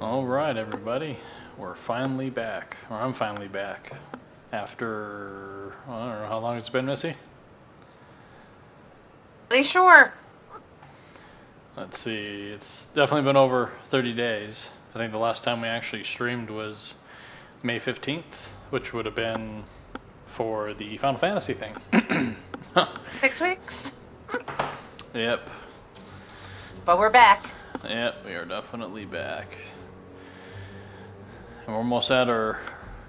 Alright, everybody. We're finally back. Or I'm finally back. After, I don't know how long it's been, Missy? Sure. Let's see, it's definitely been over 30 days. I think the last time we actually streamed was May 15th, which would have been for the Final Fantasy thing. 6 weeks. Yep. But we're back. Yep, we are definitely back. And we're almost at our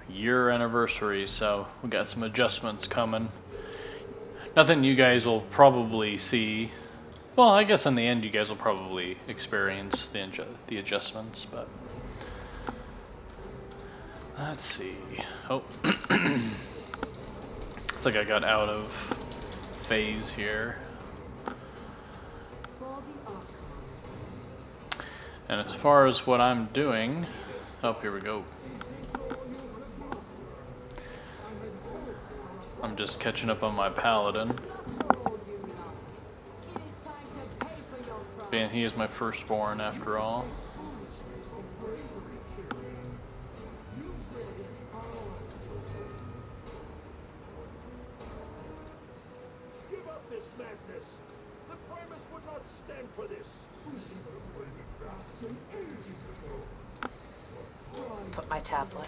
year anniversary, so we got some adjustments coming. Nothing you guys will probably see. Well, I guess in the end you guys will probably experience the adjustments, but let's see. Oh, looks like I got out of phase here. And as far as what I'm doing, oh, here we go. I'm just catching up on my paladin. And he is my firstborn after all. Give up this madness. The Primus would not stand for this. Put my tablet.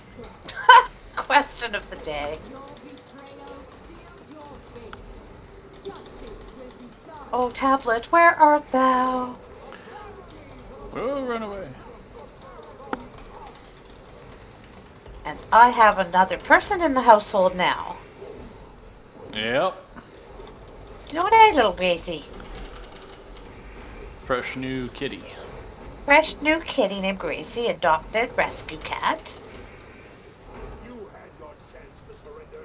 Question of the day. Oh, tablet, where art thou? Oh, run away. And I have another person in the household now. Yep. Don't I, little Gracie? Fresh new kitty. Fresh new kitty named Gracie, adopted rescue cat.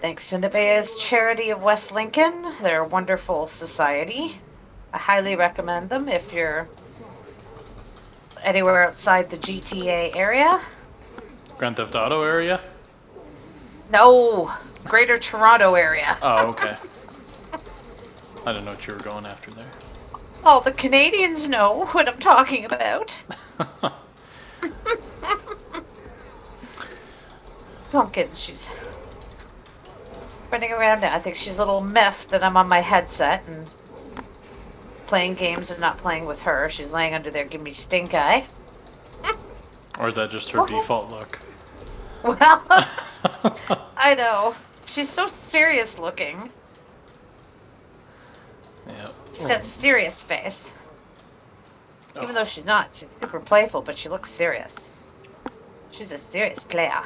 Thanks to Nevaeh's Charity of West Lincoln, they're a wonderful society. I highly recommend them if you're anywhere outside the GTA area. Grand Theft Auto area? No, Greater Toronto area. Oh, okay. I didn't know what you were going after there. All the Canadians know what I'm talking about. Pumpkin, she's running around now. I think she's a little miffed that I'm on my headset and playing games and not playing with her. She's laying under there giving me stink eye. Or is that just her default look? Well, I know. She's so serious looking. Yep. She's got a serious face. Even though she's not. She's super playful, but she looks serious. She's a serious player.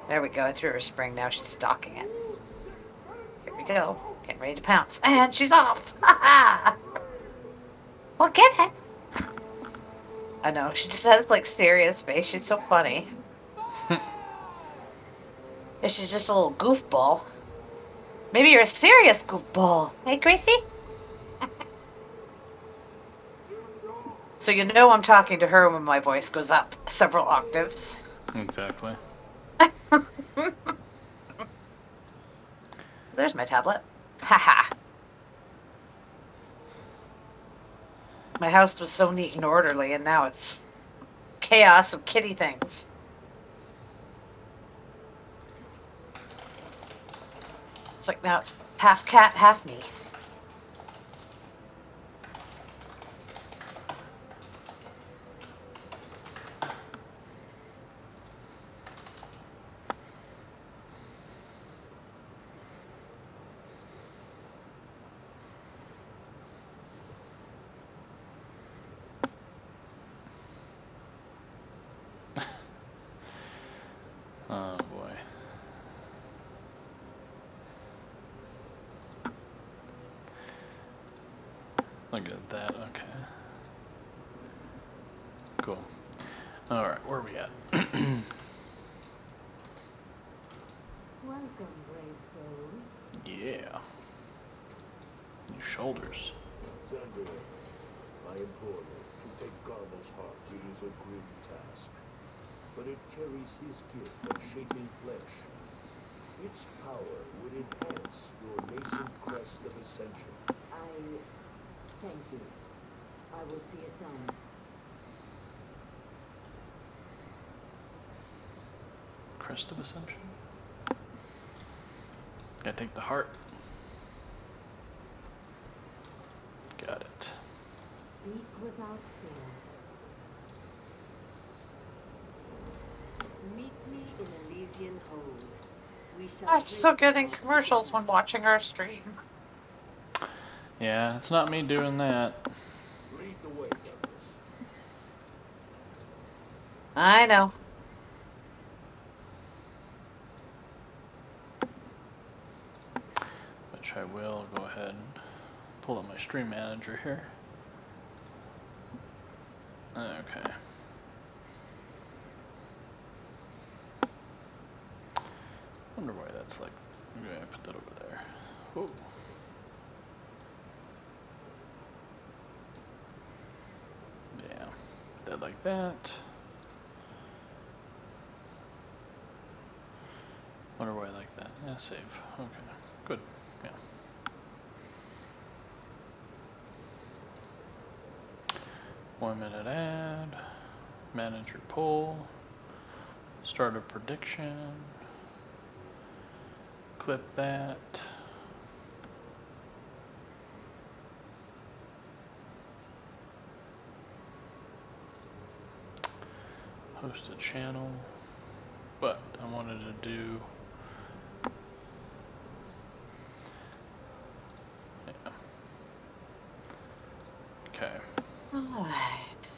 There we go. I threw her spring. Now she's stalking it. Here we go. Getting ready to pounce. And she's off. Ha Well, get it. I know. She just has, like, serious face. She's so funny. Yeah, she's just a little goofball. Maybe you're a serious goofball. Hey, Gracie? So you know I'm talking to her when my voice goes up several octaves. Exactly. There's my tablet. Haha. My house was so neat and orderly, and now it's chaos of kitty things. It's like now it's half cat, half me. Oh boy. Look at that, okay. Cool. Alright, where are we at? Welcome, brave soul. Yeah. New shoulders. Xander, I implore you to take Garmel's heart. It is a grim task, but it carries his gift of shaping flesh. Its power would enhance your nascent crest of ascension. Thank you. I will see it done. Crest of Ascension. Gotta take the heart. Got it. Speak without fear. Meet me in Elysian Hold. We shall I'm still place getting the heart commercials together. when watching our stream. Yeah, it's not me doing that. Lead the way, Douglas. I know. Which I will go ahead and pull up my stream manager here. Okay. Wonder why that's like. Maybe I put that over there. Whoa. Yeah. Put that like that. Wonder why I like that. Yeah, save. Okay. Good. Yeah. One-minute ad. Manage your poll. Start a prediction. Clip that. Host a channel. But I wanted to do. Yeah. Okay. Alright.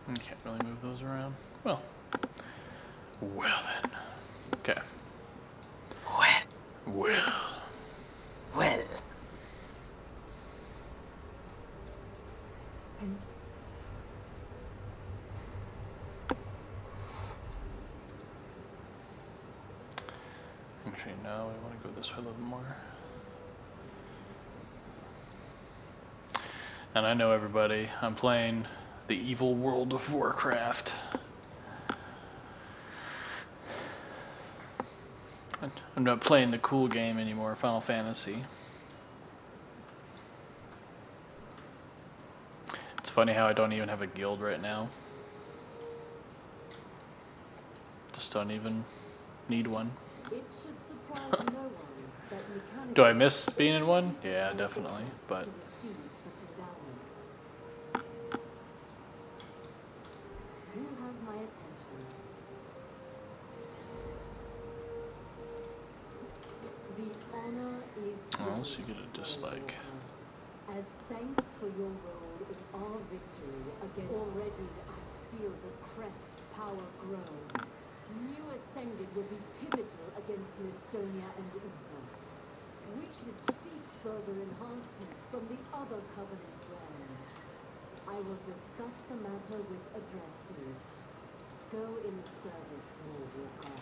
You can't really move those around. Well then. Okay. Well. Well. Actually, no, we want to go this way a little more. And I know everybody, I'm playing the evil World of Warcraft. I'm not playing the cool game anymore, Final Fantasy. It's funny how I don't even have a guild right now. Just don't even need one. It should surprise no one that mechanical Do I miss being in one? Yeah, definitely, but to receive such endowments. You have my attention. The honor is oh, yours, so you get a dislike. Walker. As thanks for your role in our victory against already I feel the crest's power grow. New Ascended will be pivotal against Lisonia and Uther. We should seek further enhancements from the other Covenant's realms. I will discuss the matter with Adrestus. Go in service, Warwalker.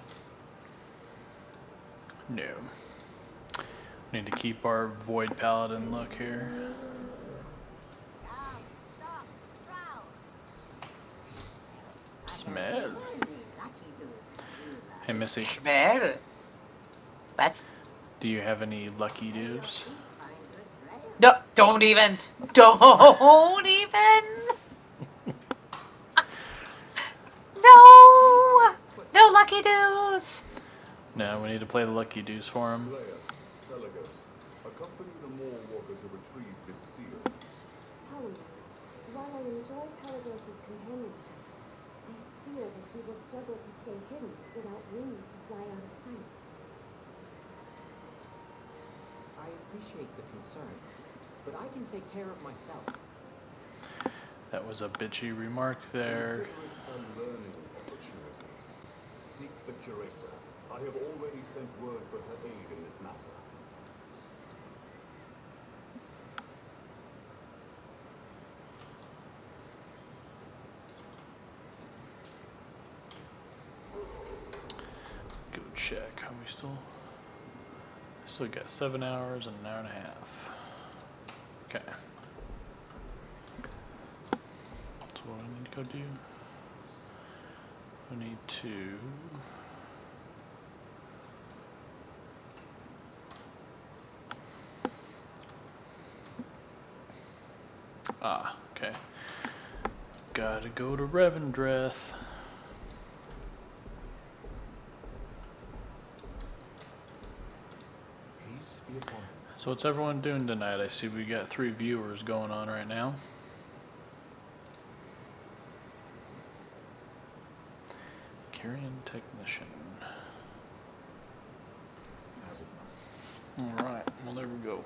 No. Need to keep our Void Paladin look here. Smell. Hey Missy, Smell. What? do you have any lucky dudes? No, don't even. Don't even. No. No lucky dudes. No, we need to play the lucky dudes for him. Leia, Pelagos, accompany the Maw Walker to retrieve this seal. Palamon, while I enjoy Pelagos' companionship, I fear that he will struggle to stay hidden without wings to fly out of sight. I appreciate the concern, but I can take care of myself. That was a bitchy remark there. Consider it a learning opportunity. Seek the Curator. I have already sent word for her aid in this matter. Go check. Are we still got 7 hours and an hour and a half. Okay. So what I need to go do? I need to Ah, okay. Gotta go to Revendreth. Peace be upon you. So what's everyone doing tonight? I see we got 3 viewers going on right now. Carrion technician. As it must. Alright, well there we go.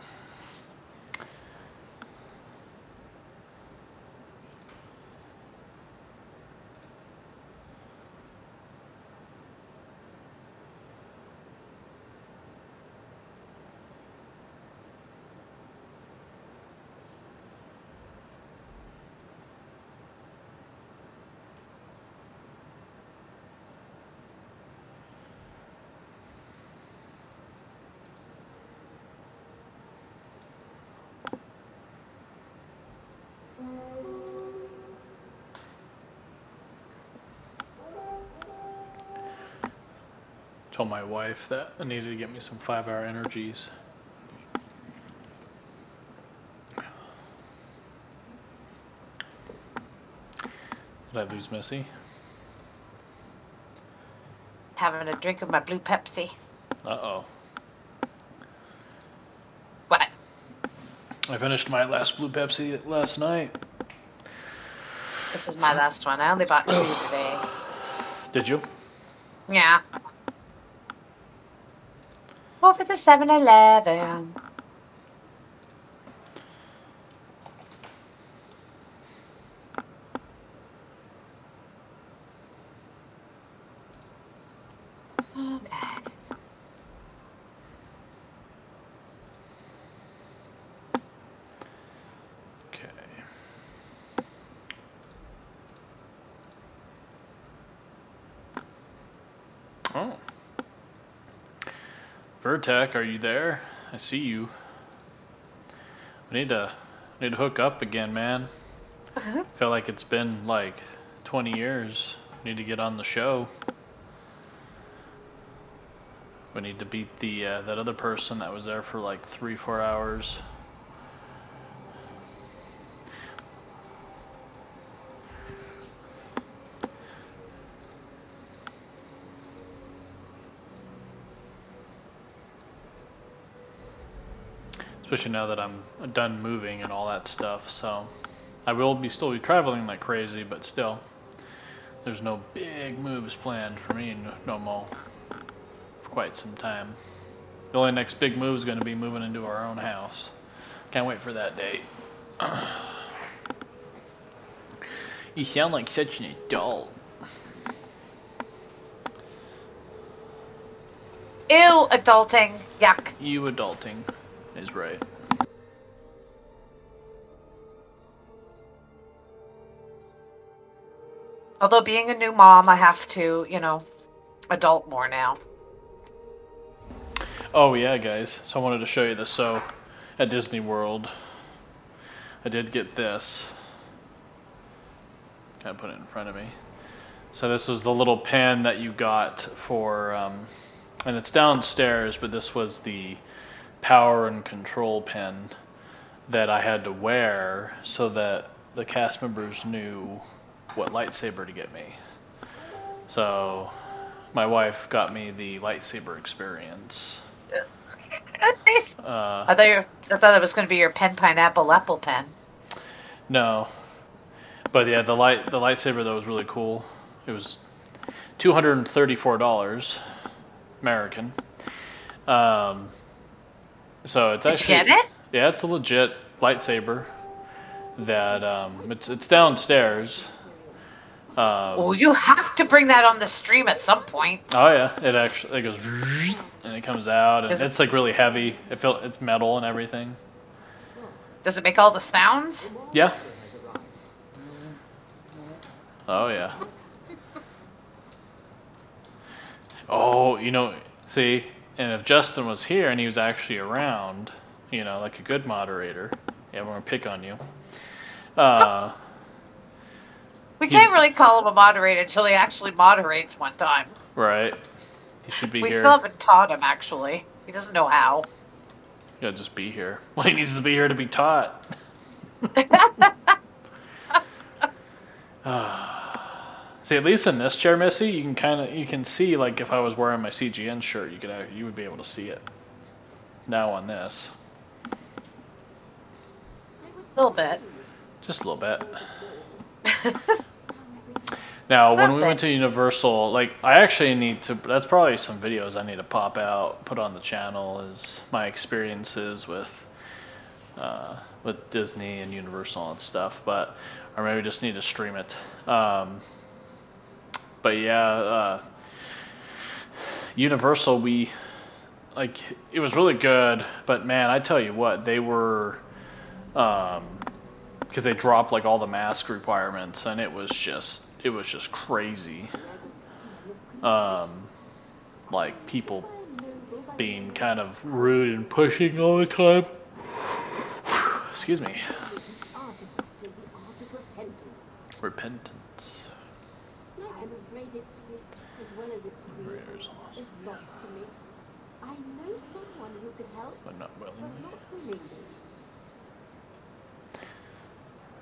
Told my wife that I needed to get me some 5-hour energies. Did I lose Missy? Having a drink of my blue Pepsi. Uh-oh. What? I finished my last blue Pepsi last night. This is my last one. I only bought 2 today. Did you? Yeah. Over the 7-Eleven. Okay. Okay. Oh. Vertec, are you there? I see you. We need to hook up again, man. Feel like it's been like 20 years. Need to get on the show. We need to beat the that other person that was there for like 3-4 hours. Especially now that I'm done moving and all that stuff, so I will still be traveling like crazy, but still, there's no big moves planned for me no more for quite some time. The only next big move is going to be moving into our own house. Can't wait for that date. You sound like such an adult. Ew, adulting. Yuck. You adulting is right. Although being a new mom, I have to, adult more now. Oh yeah, guys. So I wanted to show you this. So at Disney World, I did get this. Kind of put it in front of me. So this was the little pen that you got for, and it's downstairs, but this was the power and control pen that I had to wear so that the cast members knew what lightsaber to get me. So my wife got me the lightsaber experience. Nice. I thought it was going to be your pen pineapple apple pen. No, but yeah, the lightsaber though was really cool. It was $234 American. So it's Did actually, you get it? yeah, it's a legit lightsaber. That it's downstairs. Well, you have to bring that on the stream at some point. Oh yeah, it goes and it comes out, and it's like really heavy. It's metal and everything. Does it make all the sounds? Yeah. Oh yeah. Oh, see, and if Justin was here and he was actually around, like a good moderator, yeah, we're gonna pick on you. We can't really call him a moderator until he actually moderates one time. Right. He should be We here. still haven't taught him, actually. He doesn't know how. He'll just be here. Well, he needs to be here to be taught. See, at least in this chair, Missy, you can see, like, if I was wearing my CGN shirt, you would be able to see it. Now on this, A little bit. just a little bit. Now, when Not we bad. went to Universal, like, I actually need to. That's probably some videos I need to pop out, put on the channel, is my experiences with Disney and Universal and stuff. But or maybe just need to stream it. But yeah, Universal, it was really good. But man, I tell you what, they were, because they dropped like all the mask requirements, and it was just crazy. Like people being kind of rude and pushing all the time. Excuse me. Repentance. I'm afraid its fate, as well as its creator, is lost to me. I know someone who could help, But not willingly. but not willingly.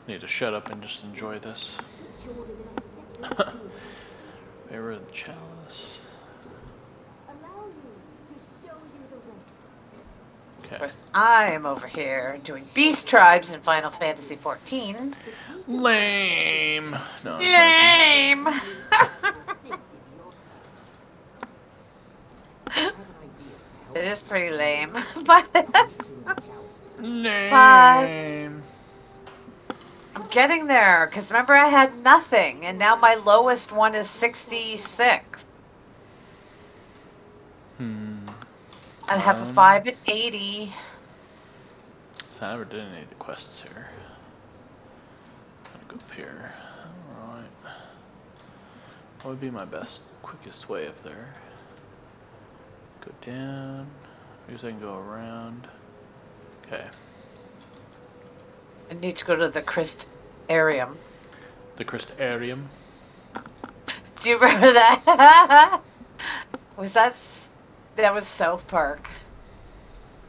Need to shut up and just enjoy this. Favor of the chalice. Allow me to show you the way. Okay. Of course, I am over here doing Beast Tribes in Final Fantasy XIV. Lame. No. I'm Lame! I have an idea to help It us is pretty lame, but joking. Lame. I'm getting there. Because remember, I had nothing, and now my lowest one is 66. I have a 5 at 80. So I never did any of the quests here. I'm gonna go up here. Alright. What would be my quickest way up there? Go down. I guess I can go around. Okay. I need to go to the Crystarium. The Crystarium. Do you remember that? That was South Park.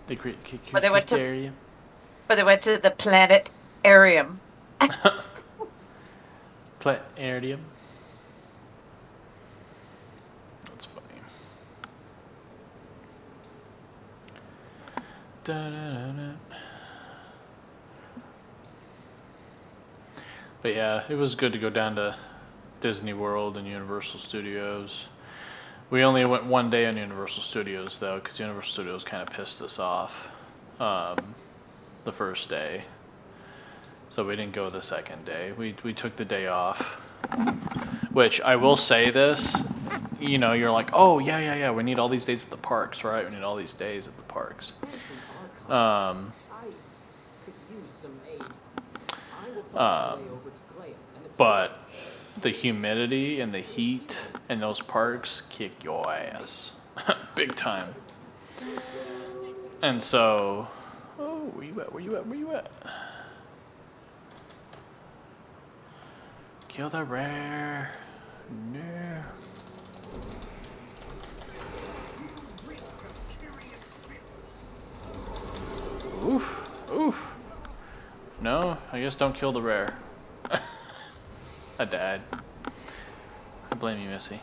The But they went to- Crystarium. But they went to the Planetarium. Planetarium. That's funny. Da-da-da-da. But yeah, it was good to go down to Disney World and Universal Studios. We only went one day on Universal Studios though, because Universal Studios kind of pissed us off the first day. So we didn't go the second day. We took the day off. Which I will say this, you're like, oh yeah, we need all these days at the parks, right? We need all these days at the parks. I could use some aid. I will find my way over to Clea and the But the humidity and the heat in those parks kick your ass. Big time. And so, where you at? Kill the rare. No. Oof. No, I guess don't kill the rare. I died. I blame you, Missy.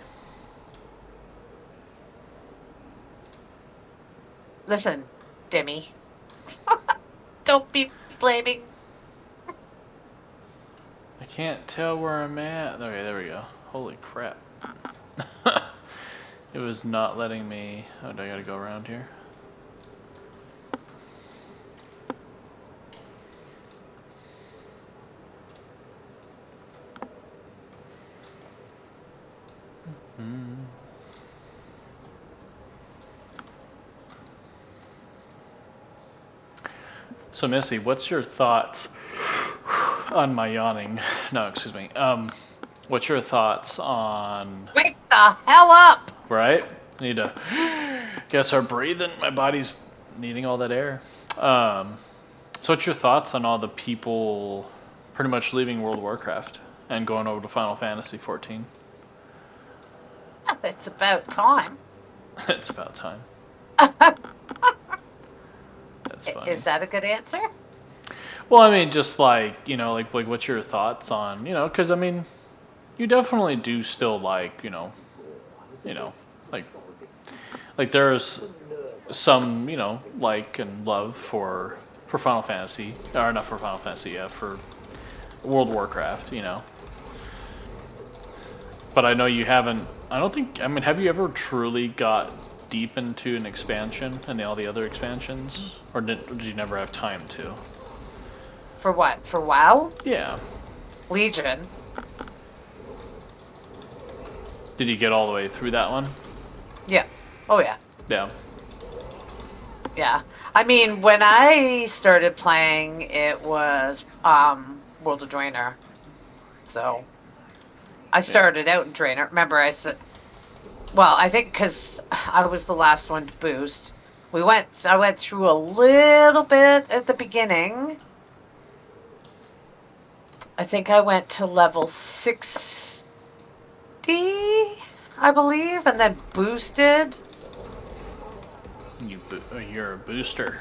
Listen, Demi. Don't be blaming. I can't tell where I'm at. Okay, there we go. Holy crap. It was not letting me... Oh, do I gotta go around here? So Missy, what's your thoughts on my yawning? No, excuse me. What's your thoughts on... Wake the hell up! Right? Need to start breathing. My body's needing all that air. So what's your thoughts on all the people pretty much leaving World of Warcraft and going over to Final Fantasy XIV? It's about time. It's about time. That's funny. Is that a good answer? Well, I mean, just like, like what's your thoughts on, because I mean, you definitely do still like, like there's some, like and love for Final Fantasy, or not for Final Fantasy, yeah, for World of Warcraft, But I know you haven't, have you ever truly got deep into an expansion and all the other expansions? Or did you never have time to? For what? For WoW? Yeah. Legion. Did you get all the way through that one? Yeah. Oh, yeah. Yeah. Yeah. I mean, when I started playing, it was World of Draenor. So I started out in Draenor. Remember, I said, well, I think because I was the last one to boost. I went through a little bit at the beginning. I think I went to level 60, I believe, and then boosted. You're a booster.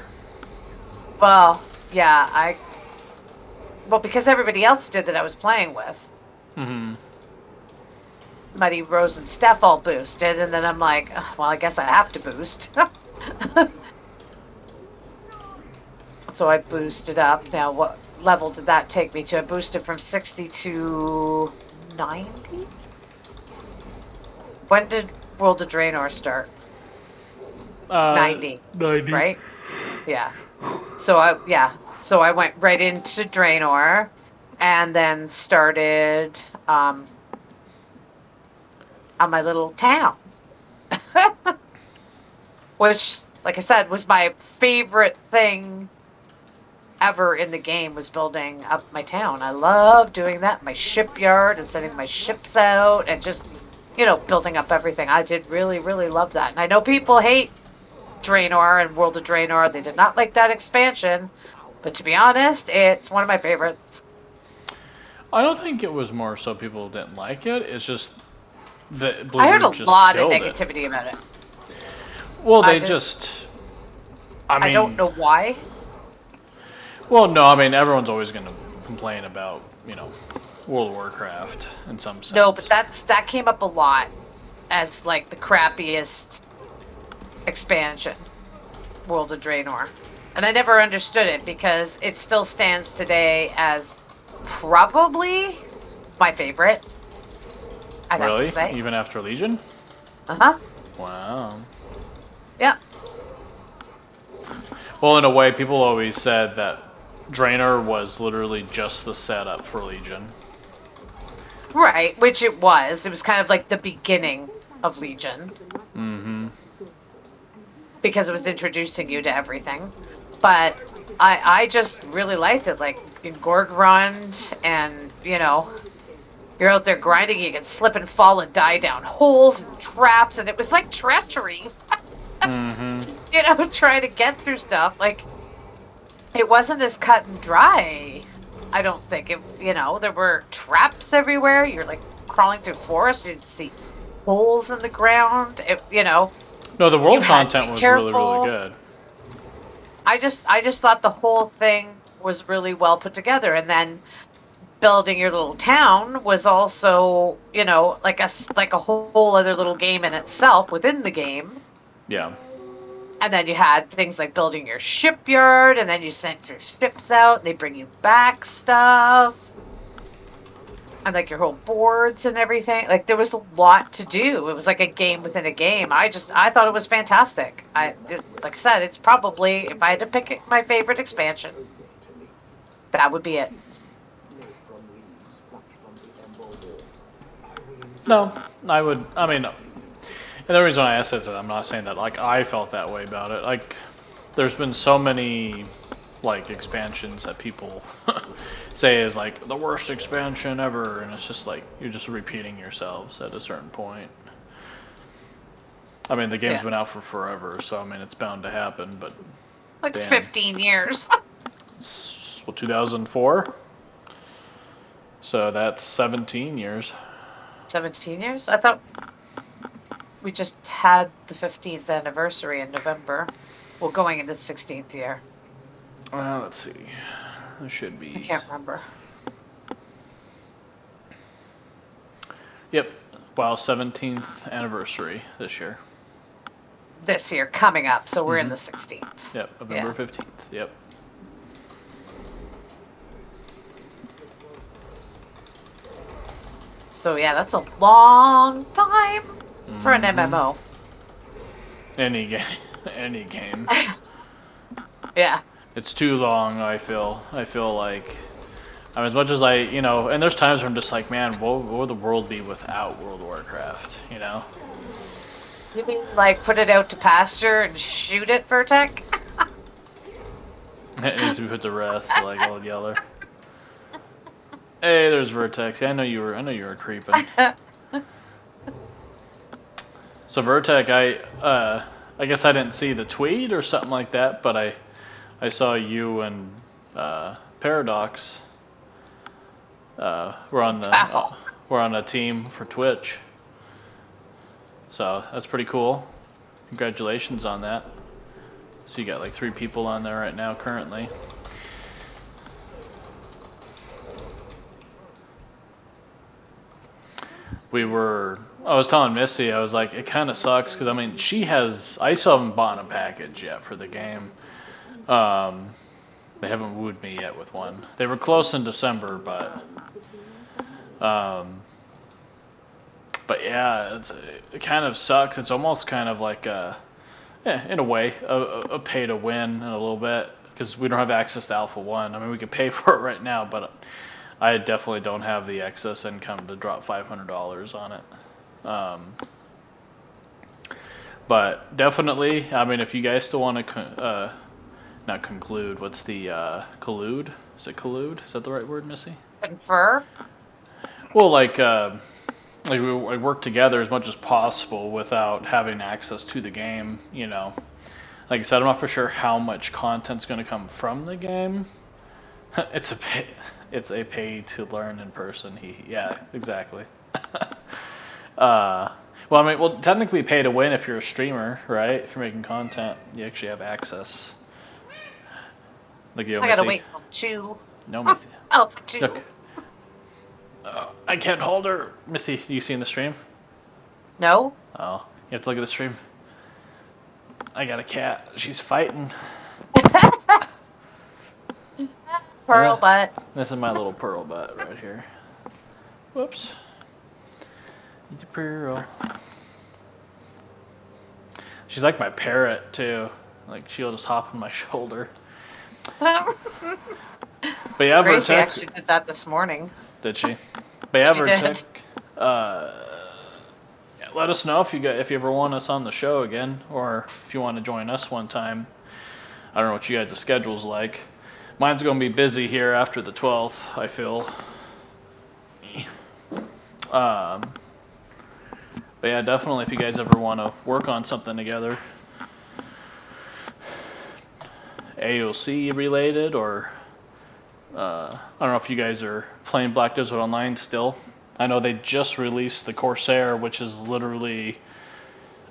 Well, yeah, because everybody else did that I was playing with. Mm-hmm. Muddy, Rose, and Steph all boosted, and then I'm like, well, I guess I have to boost. So I boosted up. Now, what level did that take me to? I boosted from 60 to 90? When did World of Draenor start? 90. 90. Right? Yeah. So I went right into Draenor and then started on my little town. Which, like I said, was my favorite thing ever in the game, was building up my town. I love doing that, my shipyard, and sending my ships out, and just, building up everything. I did really, really love that. And I know people hate Draenor and World of Draenor. They did not like that expansion. But to be honest, it's one of my favorites. I don't think it was more so people didn't like it. It's just that Blizzard I heard a just lot of killed negativity about it. Well, I don't know why. Well, no, everyone's always going to complain about, World of Warcraft in some sense. No, but that came up a lot as like the crappiest expansion, World of Draenor. And I never understood it because it still stands today as probably my favorite. I'd have to say. Even after Legion? Uh-huh. Wow. Yeah. Well, in a way, people always said that Draenor was literally just the setup for Legion. Right, which it was. It was kind of like the beginning of Legion. Mm-hmm. Because it was introducing you to everything. But I just really liked it. Like, in Gorgrond, and, you're out there grinding, you can slip and fall and die down holes and traps, and it was like treachery. Mm-hmm. Trying to get through stuff. Like, it wasn't as cut and dry, I don't think. There were traps everywhere. You're, like, crawling through forest. You'd see holes in the ground. No, the world content was really, really good. I just thought the whole thing was really well put together. And then building your little town was also, like a whole other little game in itself within the game. Yeah. And then you had things like building your shipyard, and then you sent your ships out, and they bring you back stuff. And like your whole boards and everything. Like, there was a lot to do. It was like a game within a game. I thought it was fantastic. Like I said, it's probably, if I had to pick my favorite expansion, that would be it. No, I would, and the reason I asked this is I'm not saying that, like, I felt that way about it. Like, there's been so many, like, expansions that people say is, like, the worst expansion ever, and it's just, like, you're just repeating yourselves at a certain point. The game's been out for forever, so, it's bound to happen, but... Like, damn. 15 years. 2004? So that's 17 years. 17 years? I thought we just had the 15th anniversary in November. Well, going into the 16th year. Well, let's see. There should be... I can't remember. Yep. WoW 17th anniversary this year. This year coming up, so we're in the 16th. Yep, November 15th. Yep. So yeah, that's a long time for an MMO. Any game. Any game. Yeah. It's too long, I feel. I feel like, I mean, as much as I, you know, and there's times where I'm just like, man, what would the world be without World of Warcraft, you know? You mean like put it out to pasture and shoot it, Vertec? It needs to be put to rest, like old Yeller. Hey, there's Vertex. Yeah, I know you were creeping. So Vertex, I guess I didn't see the tweet or something like that, but I saw you and Paradox we're on a team for Twitch. So that's pretty cool. Congratulations on that. So you got like 3 people on there right now currently. I was telling Missy, I was like, it kind of sucks because I mean, I still haven't bought a package yet for the game. They haven't wooed me yet with one. They were close in December, but yeah, it kind of sucks. It's almost kind of like in a way, a pay to win in a little bit because we don't have access to Alpha 1. I mean, we could pay for it right now, but I definitely don't have the excess income to drop $500 on it. But definitely, I mean, if you guys still want to, not conclude, what's the, collude? Is it collude? Is that the right word, Missy? Confer? Well, like we work together as much as possible without having access to the game, you know. Like I said, I'm not for sure how much content's going to come from the game. It's a pay to learn in person. Yeah, exactly. Well, I mean, technically pay to win if you're a streamer, right? If you're making content, you actually have access. Like you, I gotta wait till 2. No, Missy. Oh, 2. Look. I can't hold her. Missy, you seen the stream? No? Oh, you have to look at the stream. I got a cat. She's fighting. Pearl butt. This is my little pearl butt right here. Whoops. It's a pearl. She's like my parrot too. Like she'll just hop on my shoulder. But yeah, Gracie Vertex actually did that this morning. Did she? But yeah, She Vertex. did. Yeah, let us know if you ever want us on the show again, or if you want to join us one time. I don't know what you guys' schedule's like. Mine's gonna be busy here after the 12th, I feel. But yeah, definitely if you guys ever want to work on something together, AOC related, or I don't know if you guys are playing Black Desert Online still. I know they just released the Corsair, which is literally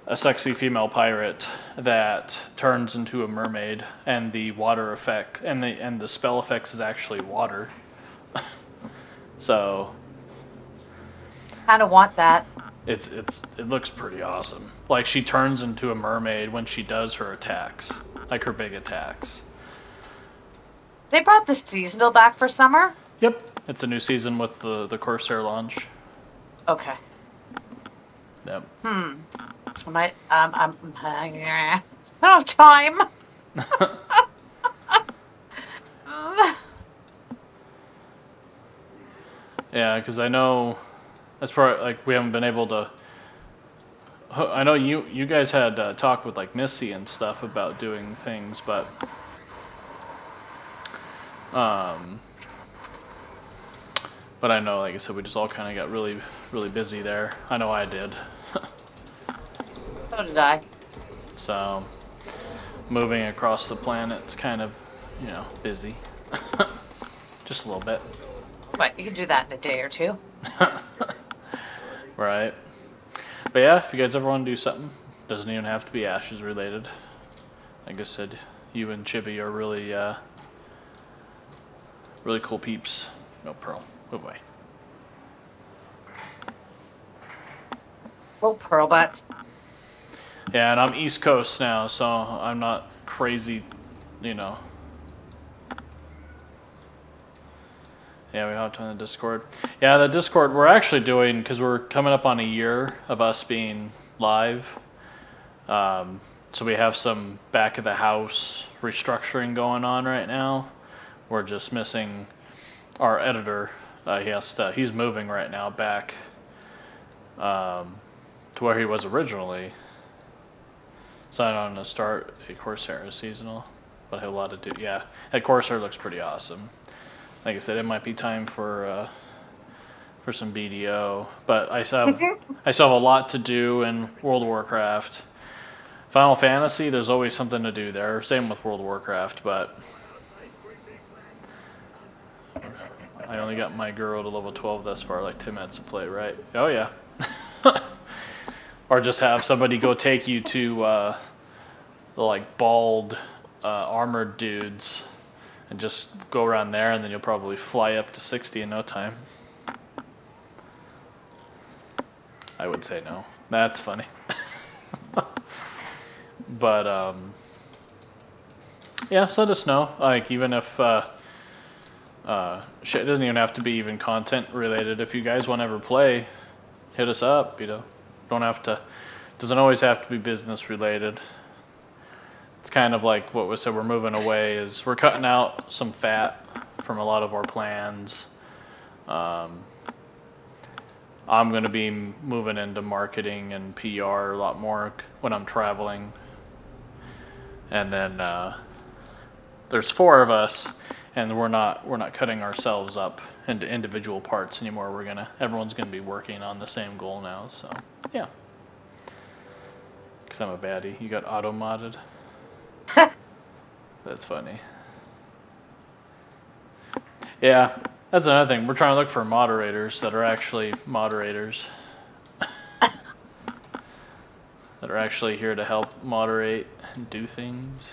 a sexy female pirate that turns into a mermaid, and the water effect and the spell effects is actually water. So Kind of want that. it looks pretty awesome. Like she turns into a mermaid when she does her attacks, like her big attacks. They brought the seasonal back for summer? Yep, it's a new season with the Corsair launch. Okay. Yep. I might, I don't have time. Yeah, because I know that's probably like we haven't been able to. I know you guys had talked with like Missy and stuff about doing things, but I know, like I said, we just all kind of got really, really busy there. I know I did. So did I. So moving across the planet's kind of, busy. Just a little bit. But you can do that in a day or 2. Right. But yeah, if you guys ever want to do something, doesn't even have to be Ashes related. Like I said, you and Chibi are really, really cool peeps. No, Pearl. Move away. Oh, pearl butt. Yeah, and I'm East Coast now, so I'm not crazy, you know. Yeah, we hopped on the Discord. Yeah, the Discord, we're actually doing, because we're coming up on a year of us being live. So we have some back of the house restructuring going on right now. We're just missing our editor. He's moving right now back to where he was originally. Signed on to start a Corsair seasonal, but he'll have to do. Yeah, that Corsair looks pretty awesome. Like I said, it might be time for some BDO, but I still have a lot to do in World of Warcraft. Final Fantasy, there's always something to do there. Same with World of Warcraft, but I only got my girl to level 12 thus far, like 10 minutes to play, right? Oh yeah. Or just have somebody go take you to the like bald armored dudes and just go around there, and then you'll probably fly up to 60 in no time. I would say no. That's funny. But yeah, so let us know. Like, even if shit, it doesn't even have to be even content related. If you guys want to ever play, hit us up. You know, don't have to. Doesn't always have to be business related. It's kind of like what we said. We're moving away. Is we're cutting out some fat from a lot of our plans. I'm going to be moving into marketing and PR a lot more when I'm traveling. And then there's 4 of us, and we're not cutting ourselves up into individual parts anymore. Everyone's gonna be working on the same goal now. So yeah, because I'm a baddie. You got auto modded. That's funny. Yeah, that's another thing. We're trying to look for moderators that are actually moderators. That are actually here to help moderate and do things.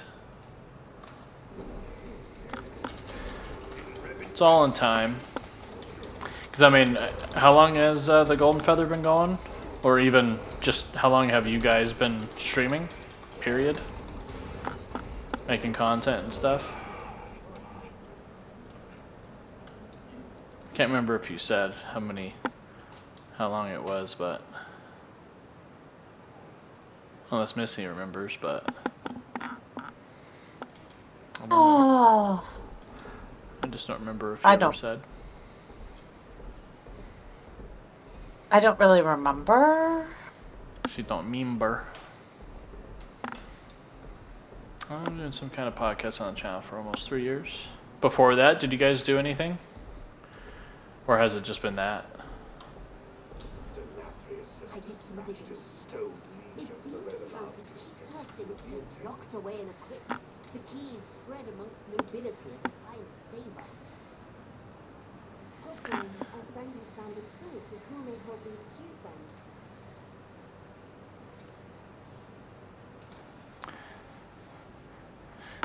It's all in time. Because, I mean, how long has the Golden Feather been going? Or even just how long have you guys been streaming? Period? Making content and stuff? Can't remember if you said how long it was, but... Unless Missy remembers, but... I just don't remember if you ever said. I don't really remember. She don't remember. I'm doing some kind of podcast on the channel for almost 3 years. Before that, did you guys do anything? Or has it just been that? I did some digging. It seemed to count as Kirsten stood locked away and equipped. The keys spread amongst nobility as a sign of favor. Hopefully, our friend has found a clue to who may hold these keys then.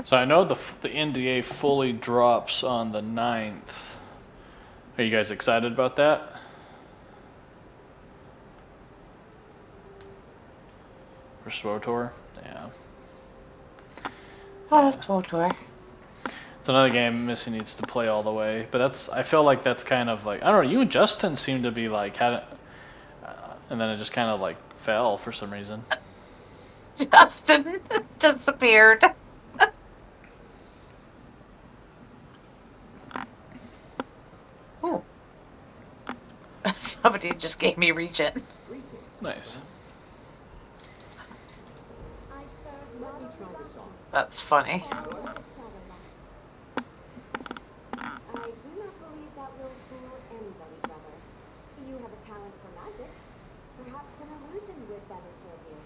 So I know the NDA fully drops on the 9th. Are you guys excited about that? For SWTOR? Yeah. Oh, that's SWTOR. It's another game Missy needs to play all the way, but I feel like that's kind of like, I don't know, you and Justin seem to be like, and then it just kind of like fell for some reason. Justin disappeared. Oh. Somebody just gave me Regent. Nice. Let me try this on. That's funny. I do not believe that will fool anybody, brother. You have a talent for magic. Perhaps an illusion would better serve you.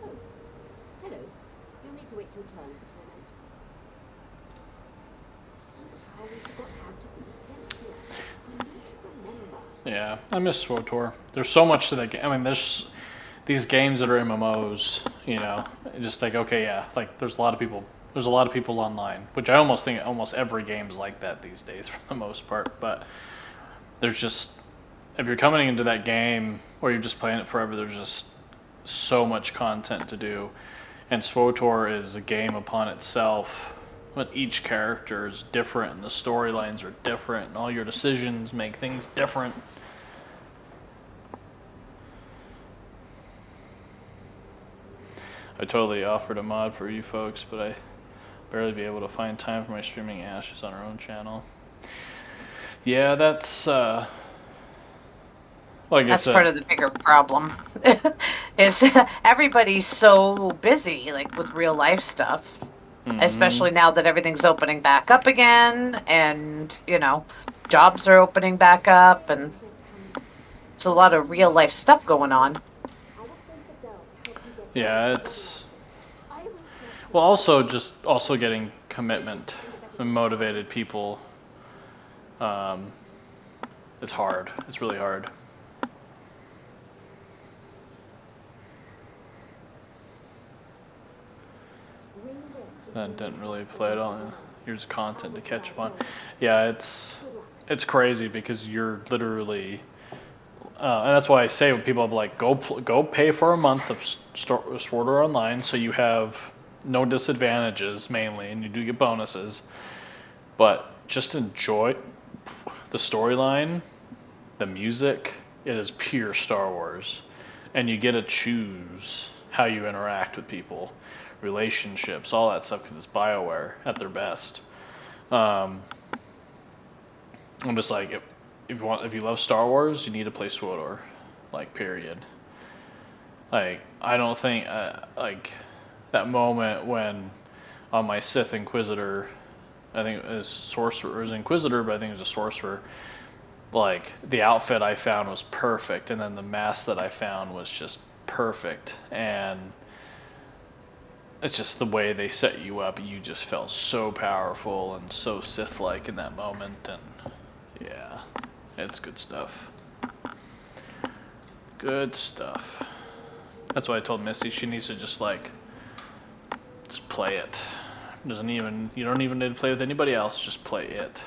Oh, hello. You'll need to wait your turn for torment. Somehow we forgot how to be gentle. We need to remember. Yeah, I miss SWTOR. There's so much to that game. I mean, there's these games that are MMOs, you know, just like, okay, yeah, like there's a lot of people There's a lot of people online, which I almost think almost every game's like that these days for the most part. But there's just, if you're coming into that game or you're just playing it forever, there's just so much content to do. And SWTOR is a game upon itself, but each character is different and the storylines are different and all your decisions make things different. I totally offered a mod for you folks, but I barely be able to find time for my streaming ashes on our own channel. Yeah, that's well, I guess that's part of the bigger problem. Is everybody's so busy, like with real life stuff, especially now that everything's opening back up again, and you know, jobs are opening back up, and it's a lot of real life stuff going on. Yeah, it's well, also getting commitment and motivated people. It's hard. It's really hard. I didn't really play it on. Here's content to catch up on. Yeah, it's crazy because you're literally, and that's why I say when people are like, go pay for a month of Sword Art Online, so you have no disadvantages mainly, and you do get bonuses, but just enjoy the storyline, the music. It is pure Star Wars, and you get to choose how you interact with people, relationships, all that stuff, because it's BioWare at their best. I'm just like, if you love Star Wars, you need to play SWTOR, like, period. Like, I don't think like that moment when on my Sith Inquisitor, I think it was Sorcerer, it was Inquisitor, but I think it was a Sorcerer. Like, the outfit I found was perfect, and then the mask that I found was just perfect, and it's just the way they set you up. You just felt so powerful and so Sith-like in that moment, and yeah, it's good stuff. Good stuff. That's why I told Missy she needs to just play it. You don't even need to play with anybody else. Just play it.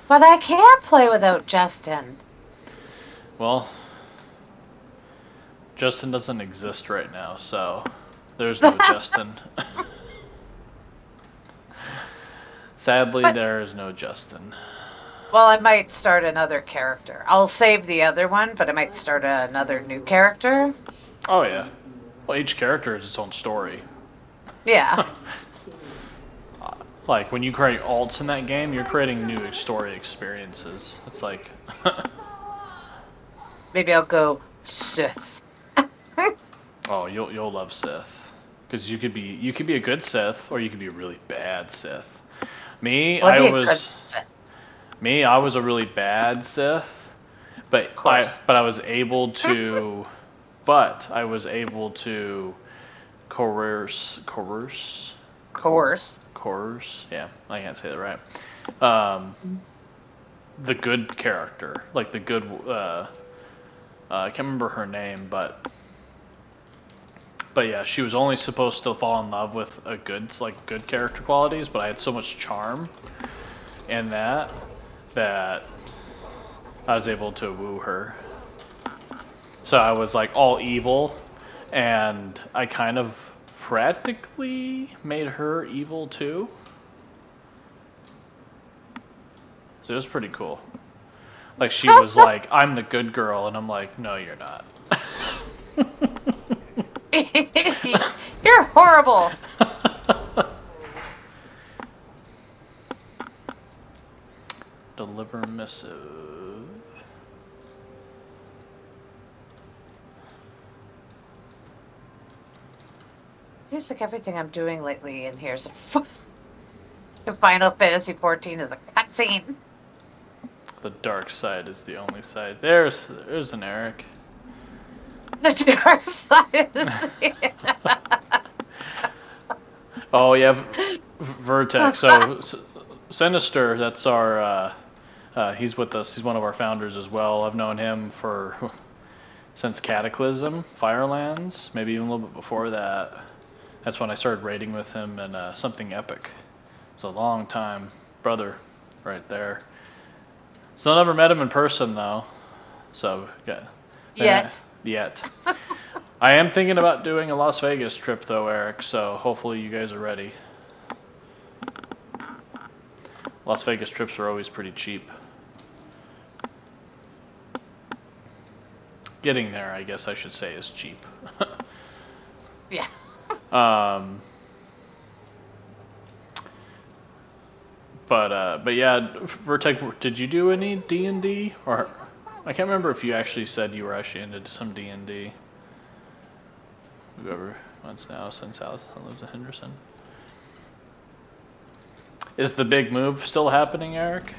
But I can't play without Justin. Well, Justin doesn't exist right now, so there's no Justin. Sadly, there is no Justin. Well, I might start another character. I'll save the other one, but I might start another new character. Oh yeah. Well, each character is its own story. Yeah. Like, when you create alts in that game, you're creating new story experiences. It's like... Maybe I'll go Sith. Oh, you'll love Sith. Because you could be a good Sith, or you could be a really bad Sith. I was a really bad Sith, but I was able to coerce. Yeah, I can't say that right. The good character, like the good. I can't remember her name, but yeah, she was only supposed to fall in love with good character qualities. But I had so much charm in that I was able to woo her. So I was like all evil, and I kind of practically made her evil too. So it was pretty cool. Like, she was like, I'm the good girl, and I'm like, no, you're not. You're horrible. Deliver missive. Seems like everything I'm doing lately in here is Final Fantasy XIV is a cutscene. The dark side is the only side. There's an Eric. The dark side is Oh yeah, Vertex. So Sinister, that's our. He's with us. He's one of our founders as well. I've known him since Cataclysm, Firelands, maybe even a little bit before that. That's when I started raiding with him and something epic. It's a long time, brother, right there. Still never met him in person though. So yeah. Yet. I am thinking about doing a Las Vegas trip though, Eric. So hopefully you guys are ready. Las Vegas trips are always pretty cheap. Getting there, I guess I should say, is cheap. Yeah. But yeah, Vertec, did you do any D&D? Or I can't remember if you actually said you were actually into some D&D. Whoever wants now since South lives in Henderson. Is the big move still happening, Eric?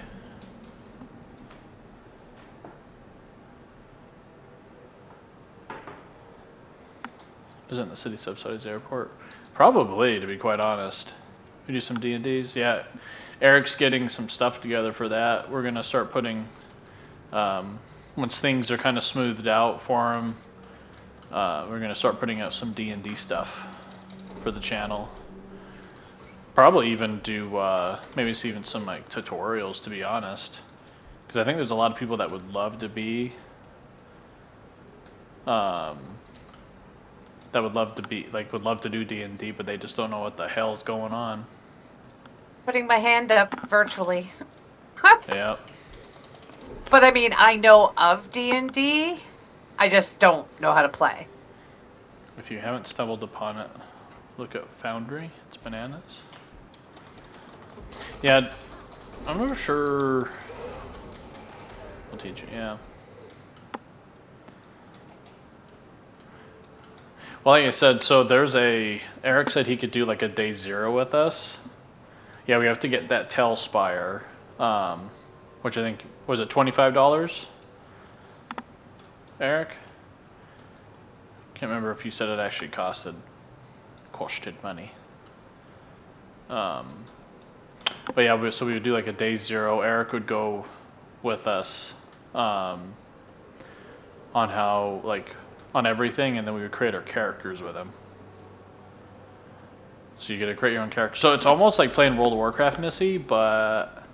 Isn't the city subsidies airport? Probably, to be quite honest. We do some D&Ds, yeah. Eric's getting some stuff together for that. We're gonna start putting, once things are kind of smoothed out for him, we're gonna start putting out some D&D stuff for the channel. Probably even do, maybe it's even some like tutorials, to be honest. Because I think there's a lot of people that would love to be, would love to do D&D, but they just don't know what the hell's going on. Putting my hand up virtually. Yep. But I mean, I know of D&D. I just don't know how to play. If you haven't stumbled upon it, look at Foundry. It's bananas. Yeah, I'm not sure. I'll teach you, yeah. Well, like I said, so there's Eric said he could do like a day 0 with us. Yeah, we have to get that Tell Spire, which I think, was it $25? Eric? Can't remember if you said it actually costed money. But yeah, so we would do like a day 0. Eric would go with us on how, like, on everything, and then we would create our characters with him. So you get to create your own character. So it's almost like playing World of Warcraft, Missy, but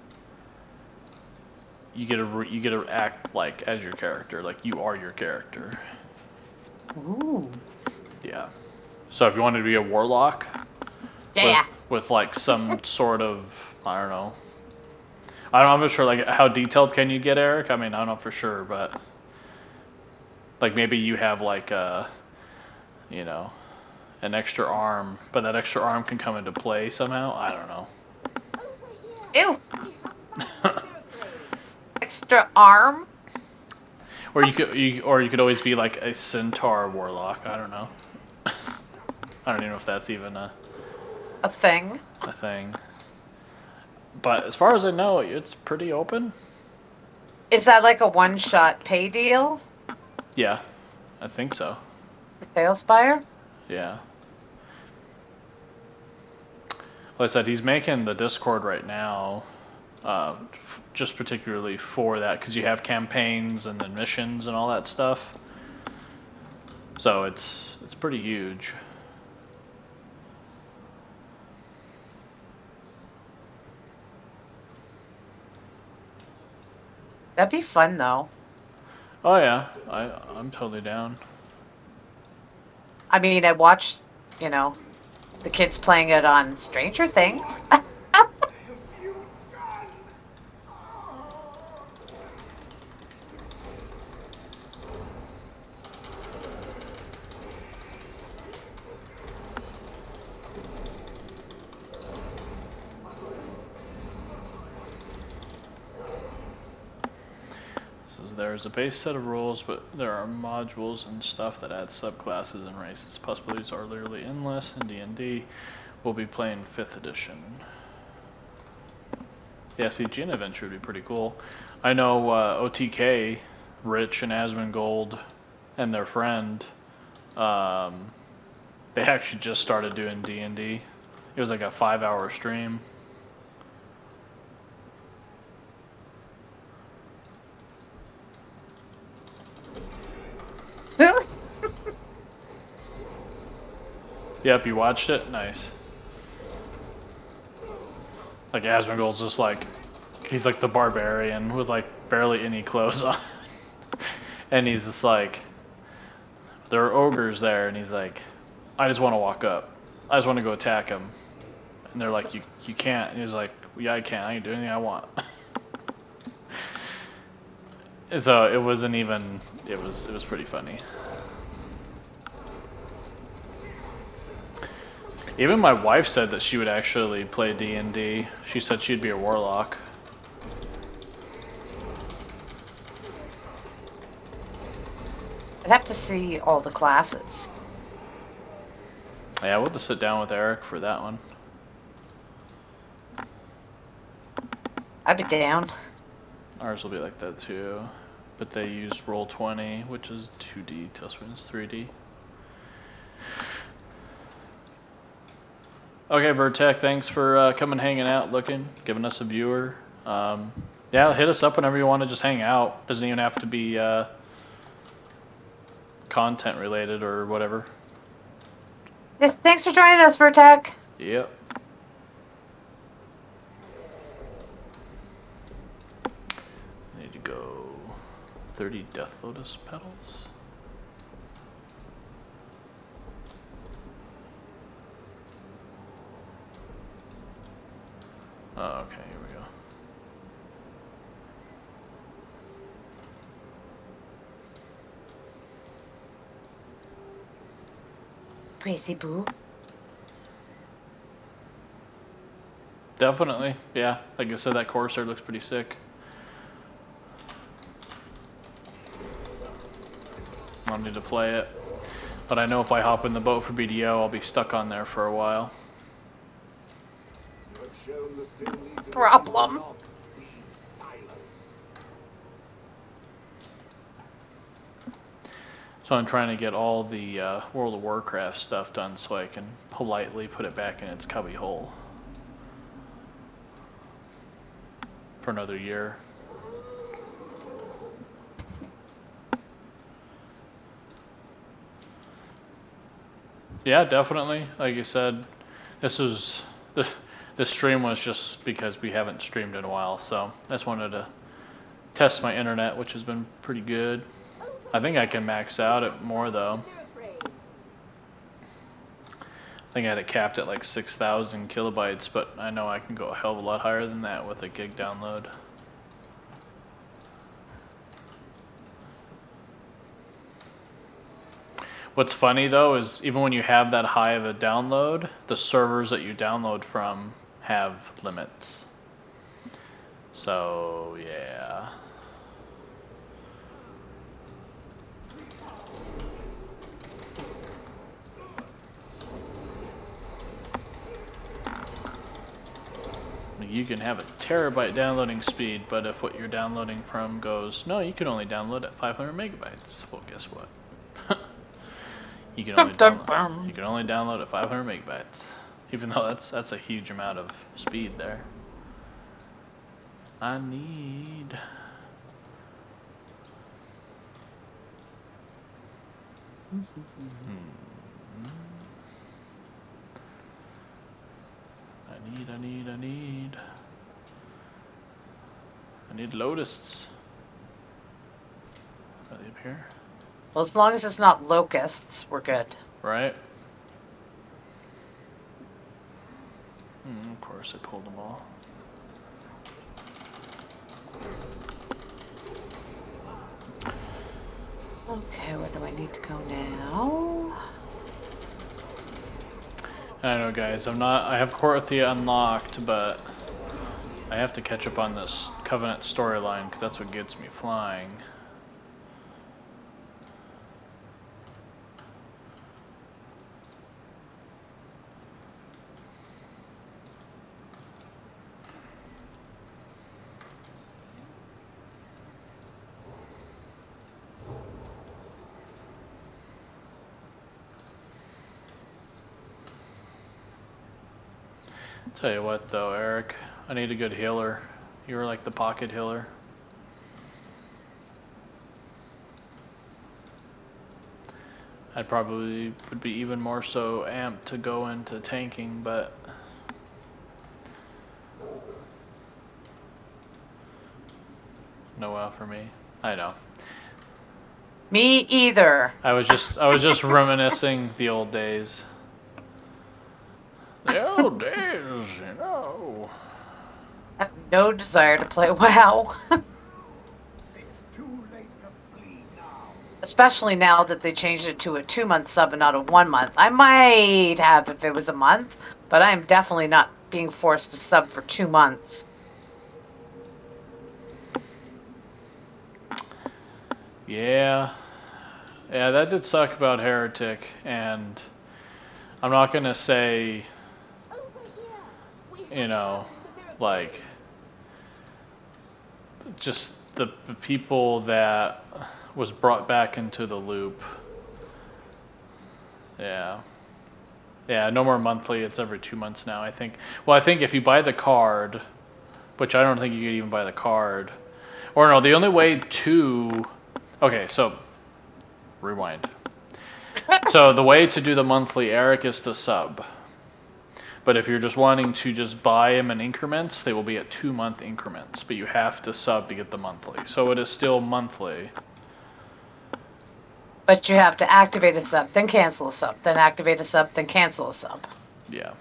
you get to act like as your character, like you are your character. Ooh. Yeah. So if you wanted to be a warlock, Yeah. with like some sort of, I don't know. I'm not sure, like, how detailed can you get, Eric? I mean, I don't know for sure, but like maybe you have like a, you know, an extra arm, but that extra arm can come into play somehow. I don't know. Ew. Extra arm? Or you could always be like a centaur warlock. I don't know. I don't even know if that's even a thing. A thing. But as far as I know, it's pretty open. Is that like a one-shot pay deal? Yeah, I think so. For Tailspire? Yeah. Like I said, he's making the Discord right now, just particularly for that, because you have campaigns and then missions and all that stuff. So it's pretty huge. That'd be fun, though. Oh yeah, I'm totally down. I mean, I watched, you know, the kids playing it on Stranger Things. There's a base set of rules, but there are modules and stuff that add subclasses and races. Possibilities are literally endless. In D&D, we'll be playing 5th edition. Yeah, see, Gin Adventure would be pretty cool. I know OTK, Rich and Asmongold, and their friend, they actually just started doing D&D. It was like a 5-hour stream. Yep, you watched it? Nice. Like Asmongold's just like, he's like the barbarian with like barely any clothes on. And he's just like, there are ogres there, and he's like, I just want to walk up. I just want to go attack him. And they're like, you can't. And he's like, yeah, I can. I can do anything I want. So it wasn't even, it was pretty funny. Even my wife said that she would actually play D&D. She said she'd be a warlock. I'd have to see all the classes. Yeah, we'll have to sit down with Eric for that one. I'd be down. Ours will be like that too. But they use Roll20, which is 2D, Tailspin's 3D. Okay, Vertec, thanks for coming, hanging out, looking, giving us a viewer. Yeah, hit us up whenever you want to just hang out. Doesn't even have to be content related or whatever. Yes, thanks for joining us, Vertec. Yep. I need to go 30 Death Lotus petals. Oh, okay, here we go. Crazy Boo. Definitely, yeah. Like I said, that Corsair looks pretty sick. I'll need to play it. But I know if I hop in the boat for BDO, I'll be stuck on there for a while. Problem. So I'm trying to get all the World of Warcraft stuff done so I can politely put it back in its cubby hole for another year. Yeah, definitely. Like you said, this was the stream was just because we haven't streamed in a while, so I just wanted to test my internet, which has been pretty good. I think I can max out it more though. I think I had it capped at like 6,000 kilobytes, but I know I can go a hell of a lot higher than that with a gig download. What's funny though is even when you have that high of a download, the servers that you download from have limits. So yeah. You can have a terabyte downloading speed, but if what you're downloading from goes, no, you can only download at 500 megabytes. Well, guess what? You can only download at 500 megabytes, even though that's a huge amount of speed there. I need. I need lotuses. Are they up here? Well, as long as it's not locusts, we're good. Right? Of course, I pulled them all. Okay, where do I need to go now? I know, guys. I have Horthia unlocked, but I have to catch up on this Covenant storyline because that's what gets me flying. Tell you what though, Eric, I need a good healer. You were like the pocket healer. I probably would be even more so amped to go into tanking, but no WoW for me. I know. Me either. I was just reminiscing the old days. The old days, you know. I have no desire to play WoW. It's too late to flee now. Especially now that they changed it to a 2-month sub and not a 1 month. I might have if it was a month, but I'm definitely not being forced to sub for 2 months. Yeah. Yeah, that did suck about Heretic, and I'm not gonna say, you know, like, just the people that was brought back into the loop. Yeah. Yeah, no more monthly, it's every 2 months now, I think. Well, I think if you buy the card, which I don't think you could even buy the card, or no, the only way to, okay, so, rewind. So the way to do the monthly Eric is to sub. But if you're just wanting to just buy them in increments, they will be at 2-month increments. But you have to sub to get the monthly. So it is still monthly. But you have to activate a sub, then cancel a sub, then activate a sub, then cancel a sub. Yeah.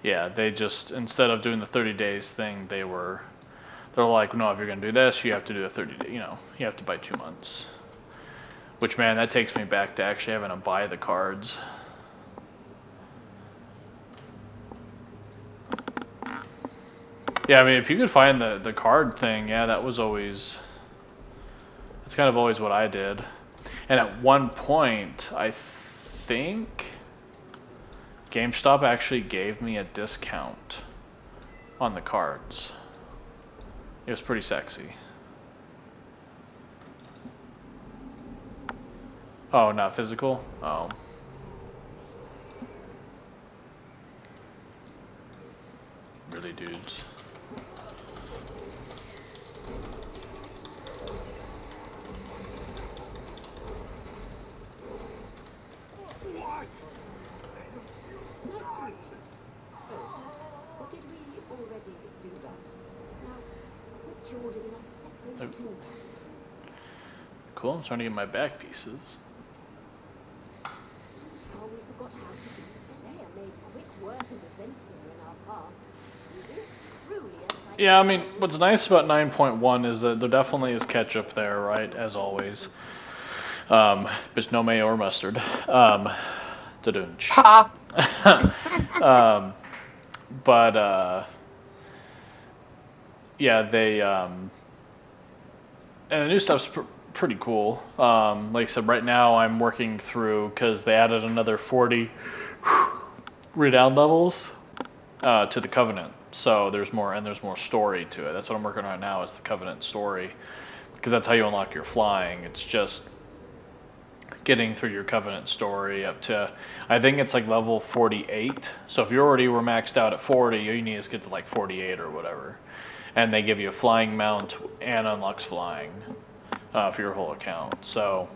Yeah, they just, instead of doing the 30 days thing, they're like, no, if you're going to do this, you have to do a 30 day, you know, you have to buy 2 months. Which, man, that takes me back to actually having to buy the cards. Yeah, I mean, if you could find the card thing, yeah, that was always, that's kind of always what I did. And at one point, I think GameStop actually gave me a discount on the cards. It was pretty sexy. Oh, not physical? Oh. Really, dudes. What? Or did we already do that? Now, which order did I set those two attacks? Cool, I'm trying to get my back pieces. Oh, we forgot how to be. Leia made quick work of the Venthyr in our path. She is truly a sight. Yeah, I mean, what's nice about 9.1 is that there definitely is ketchup there, right? As always. But no mayo or mustard. Da-dunch. Ha! Yeah, they, and the new stuff's pretty cool. Like I said, right now I'm working through, because they added another 40 redown levels to the Covenant. So there's more story to it. That's what I'm working on right now, is the Covenant story. Because that's how you unlock your flying. It's just getting through your Covenant story up to, I think it's like level 48. So if you already were maxed out at 40, you need to get to like 48 or whatever. And they give you a flying mount and unlocks flying for your whole account. So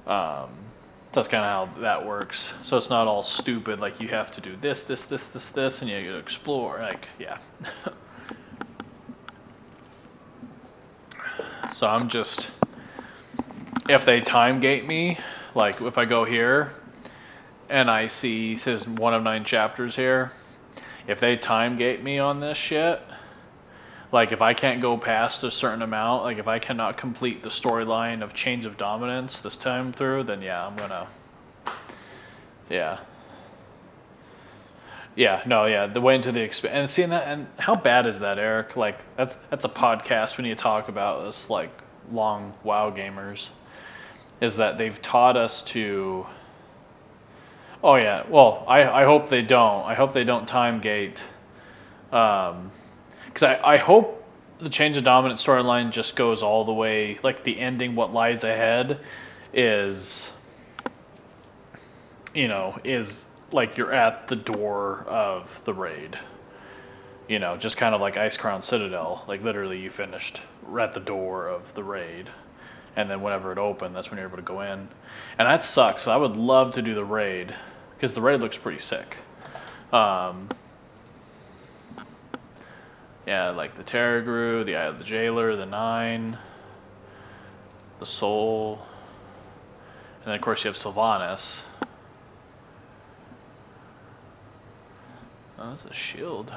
that's kind of how that works. So it's not all stupid, like you have to do this, and you gotta explore. Like, yeah. So I'm just, if they time gate me, like if I go here and I see, it says 1 of 9 chapters here, if they time gate me on this shit, like if I can't go past a certain amount, like if I cannot complete the storyline of Chains of Dominance this time through, then yeah, I'm gonna, yeah. Yeah, no, yeah, the way into the and seeing that, and how bad is that, Eric? Like that's a podcast when you talk about this, like long WoW gamers, is that they've taught us to. Oh yeah, well I hope they don't. I hope they don't time gate. Because I hope the Change of Dominance storyline just goes all the way, like the ending, what lies ahead, is, you know, is like you're at the door of the raid. You know, just kind of like Ice Crown Citadel, like literally you finished at the door of the raid. and then whenever it opened, that's when you're able to go in. And that sucks. I would love to do the raid, because the raid looks pretty sick. Yeah, like the Terragru, the Eye of the Jailer, the Nine, the Soul, and then of course you have Sylvanas. Oh, that's a shield.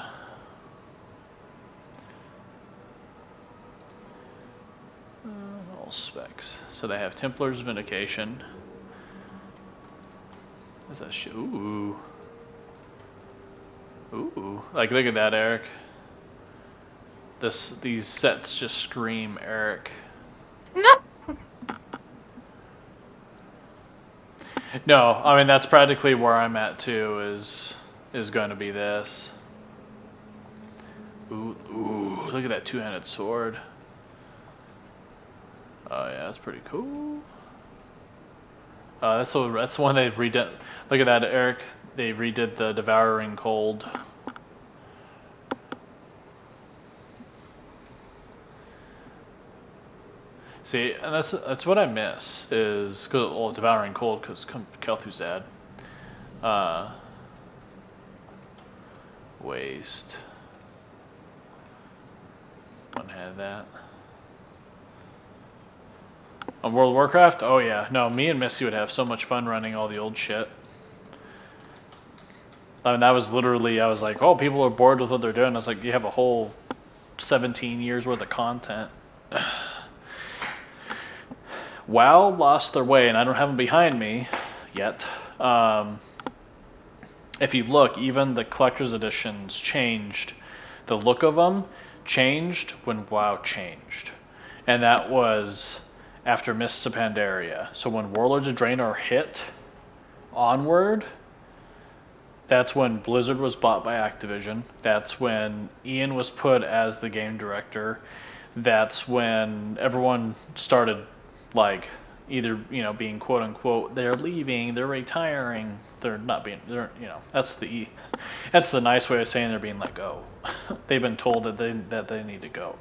All specs. So they have Templar's Vindication. Is that shit? Ooh. Ooh. Like, look at that, Eric. These sets just scream Eric. No, I mean that's practically where I'm at too. Is going to be this. Ooh, look at that two-handed sword. Oh yeah, that's pretty cool. That's the one they've redone. Look at that, Eric. They redid the Devouring Cold. See, and that's what I miss is Devouring Cold because Kelthu's dad. Waste. One had that. On World of Warcraft? Oh yeah. No, me and Missy would have so much fun running all the old shit. I mean, that was literally, I was like, oh, people are bored with what they're doing. I was like, you have a whole 17 years worth of content. WoW lost their way, and I don't have them behind me yet. If you look, even the collector's editions changed. The look of them changed when WoW changed. And that was after Mists of Pandaria. So when Warlords of Draenor hit Onward, that's when Blizzard was bought by Activision. That's when Ian was put as the game director. That's when everyone started like either being quote unquote they're leaving, they're retiring, they're not being, they're that's the nice way of saying they're being let go. They've been told that they need to go.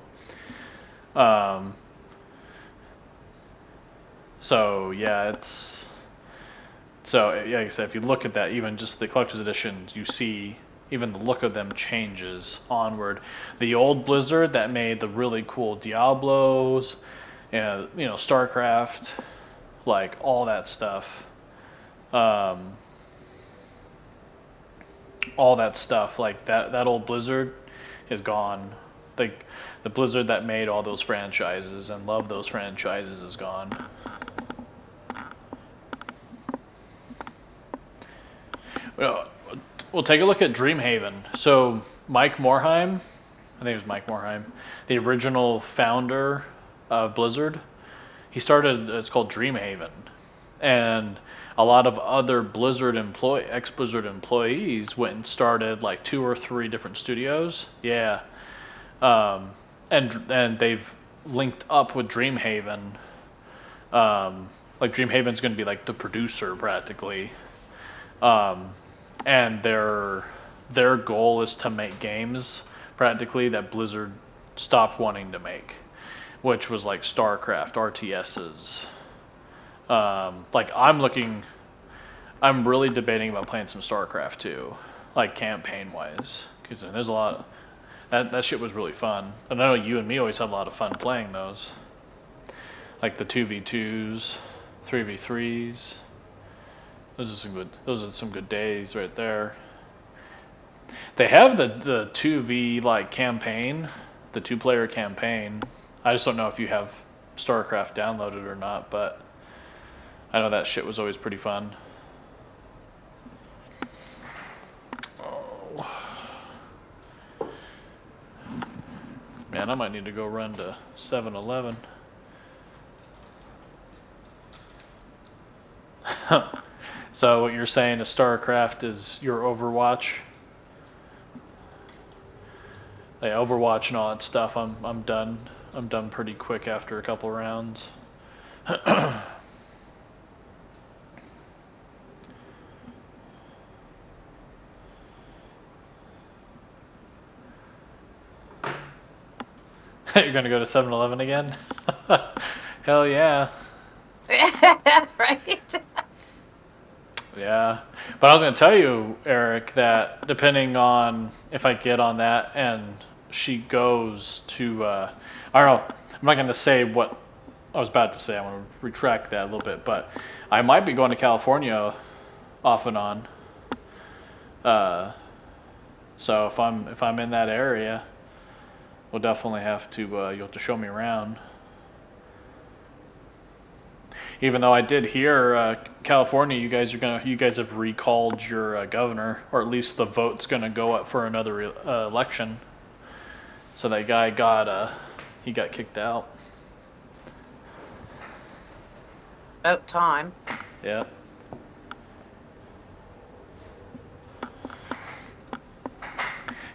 So yeah, like I said, if you look at that, even just the collector's editions, you see even the look of them changes Onward. The old Blizzard that made the really cool Diablos, StarCraft, like all that stuff. All that stuff, like that old Blizzard is gone. The Blizzard that made all those franchises and loved those franchises is gone. We'll take a look at Dreamhaven. So Mike Morhaime, I think it was Mike Morhaime, the original founder of Blizzard, he started, it's called Dreamhaven. And a lot of other ex-Blizzard employees went and started like 2 or 3 different studios. Yeah. And they've linked up with Dreamhaven. Like Dreamhaven's going to be like the producer practically. And their goal is to make games practically that Blizzard stopped wanting to make, which was like StarCraft, RTSs. Like I'm really debating about playing some StarCraft too, like campaign wise, because there's a lot of, that shit was really fun. And I know you and me always had a lot of fun playing those, like the 2v2s, 3v3s. Those are some good days right there. They have the 2v like campaign, the 2-player campaign. I just don't know if you have StarCraft downloaded or not, but I know that shit was always pretty fun. Oh. Man, I might need to go run to 7-Eleven. So what you're saying is StarCraft is your Overwatch? Like Overwatch and all that stuff, I'm done. I'm done pretty quick after a couple rounds. You're gonna go to 7-Eleven again? Hell yeah. Right? Yeah. But I was going to tell you, Eric, that depending on if I get on that and she goes to, I don't know, I'm not going to say what I was about to say. I'm going to retract that a little bit. But I might be going to California off and on. So if I'm in that area, we'll definitely have to, you'll have to show me around. Even though I did hear California, you guys have recalled your governor, or at least the vote's gonna go up for another election. So that guy got kicked out. About time. Yeah.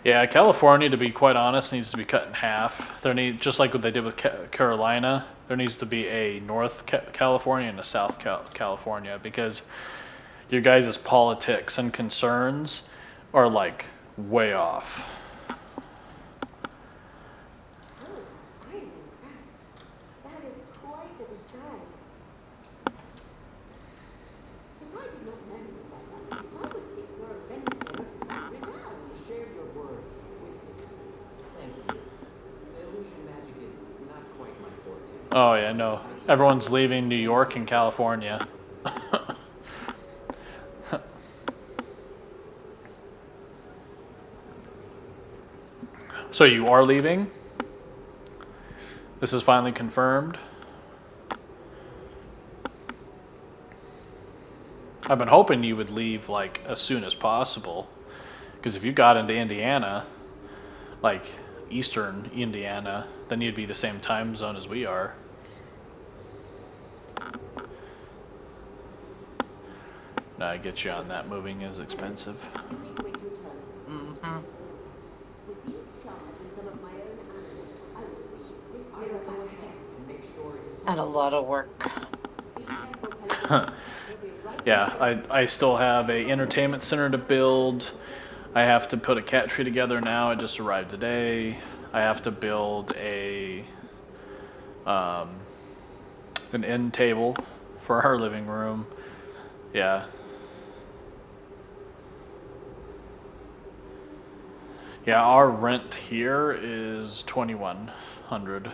Yeah, California, to be quite honest, needs to be cut in half. Just like what they did with Carolina, there needs to be a North California and a South California, because your guys' politics and concerns are like way off. I am impressed. That is quite the disguise. If I did not know you better, I would think you're a vendor of some renown. Share your words of wisdom. Thank you. Illusion magic is not quite my forte. Oh yeah, no. Everyone's leaving New York and California. So you are leaving? This is finally confirmed? I've been hoping you would leave like as soon as possible. Because if you got into Indiana, like Eastern Indiana, then you'd be the same time zone as we are. No, I get you on that. Moving is expensive. You need to wait your turn. Mm-hmm. With these shards and some of my own animal, I will piece this I mirror will go back ahead and make sure it is. And a lot of work. Be careful, Pelicans. They'll be right Yeah, behind you. I still have a entertainment center to build. I have to put a cat tree together now. It just arrived today. I have to build an end table for our living room. Yeah. Yeah, our rent here is $2,100.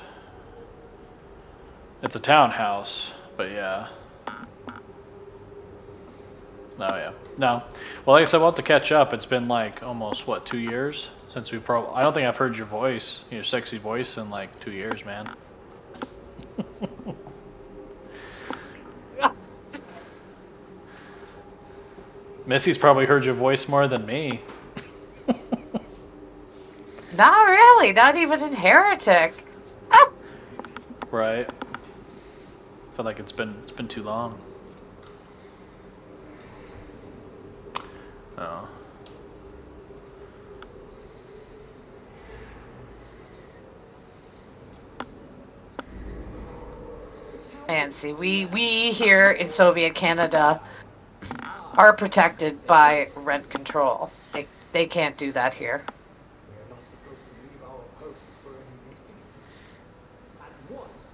It's a townhouse, but yeah. Oh yeah. No. Well, like I said, we'll have to catch up. It's been like almost, what, 2 years since we I don't think I've heard your voice, your sexy voice, in like 2 years, man. Missy's probably heard your voice more than me. Not really. Not even in Heretic. Right. I feel like it's been too long. Oh. And see, we here in Soviet Canada are protected by rent control. They can't do that here. We are not supposed to leave our posts for any reason. At once.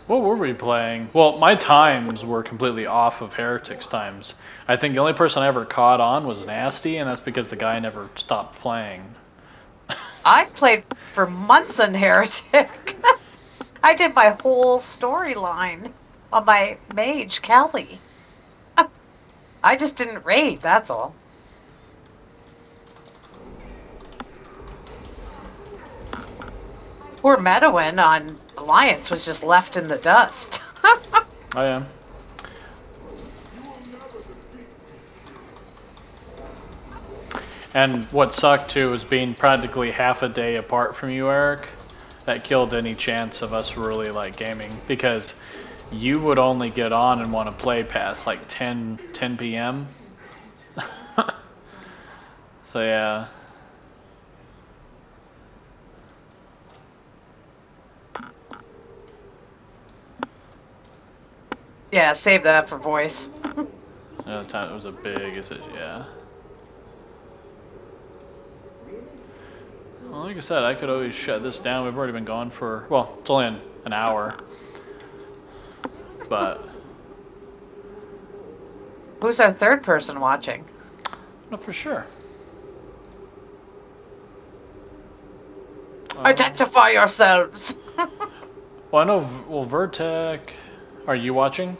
What were we playing? Well, my times were completely off of Heretic's times. I think the only person I ever caught on was Nasty, and that's because the guy never stopped playing. I played for months in Heretic. I did my whole storyline on my mage, Callie. I just didn't raid, that's all. Poor Medowin on Alliance was just left in the dust. I am. And what sucked too was being practically half a day apart from you, Eric. That killed any chance of us really like gaming, because you would only get on and want to play past like 10 p.m. So yeah. Yeah, save that for voice. Yeah, the time it was a big decision, yeah. Well, like I said, I could always shut this down. We've already been gone for, well, it's only an hour. But Who's our third person watching? not for sure. Identify yourselves! Well, I know. Well, Vertec. Are you watching?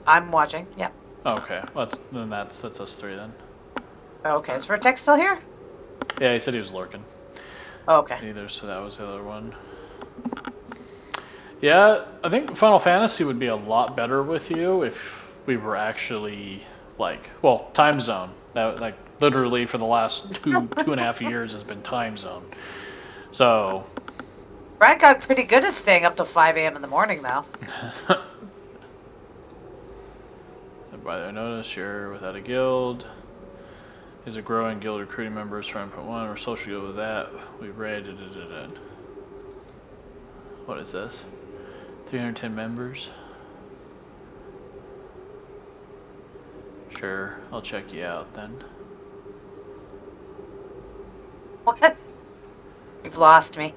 I'm watching, yep. Okay. Well, then that's us three then. Okay, is Vertex still here? Yeah, he said he was lurking. Okay. Either, so that was the other one. Yeah, I think Final Fantasy would be a lot better with you if we were actually like, well, time zone. That, like literally for the last 2.5 years has been time zone. So. Brad got pretty good at staying up till 5 a.m. in the morning, though. Everybody I notice you're without a guild. Is a growing guild recruiting members for 1.1. We're social good with that. We've read it. What is this? 310 members. Sure, I'll check you out then. What? You've lost me.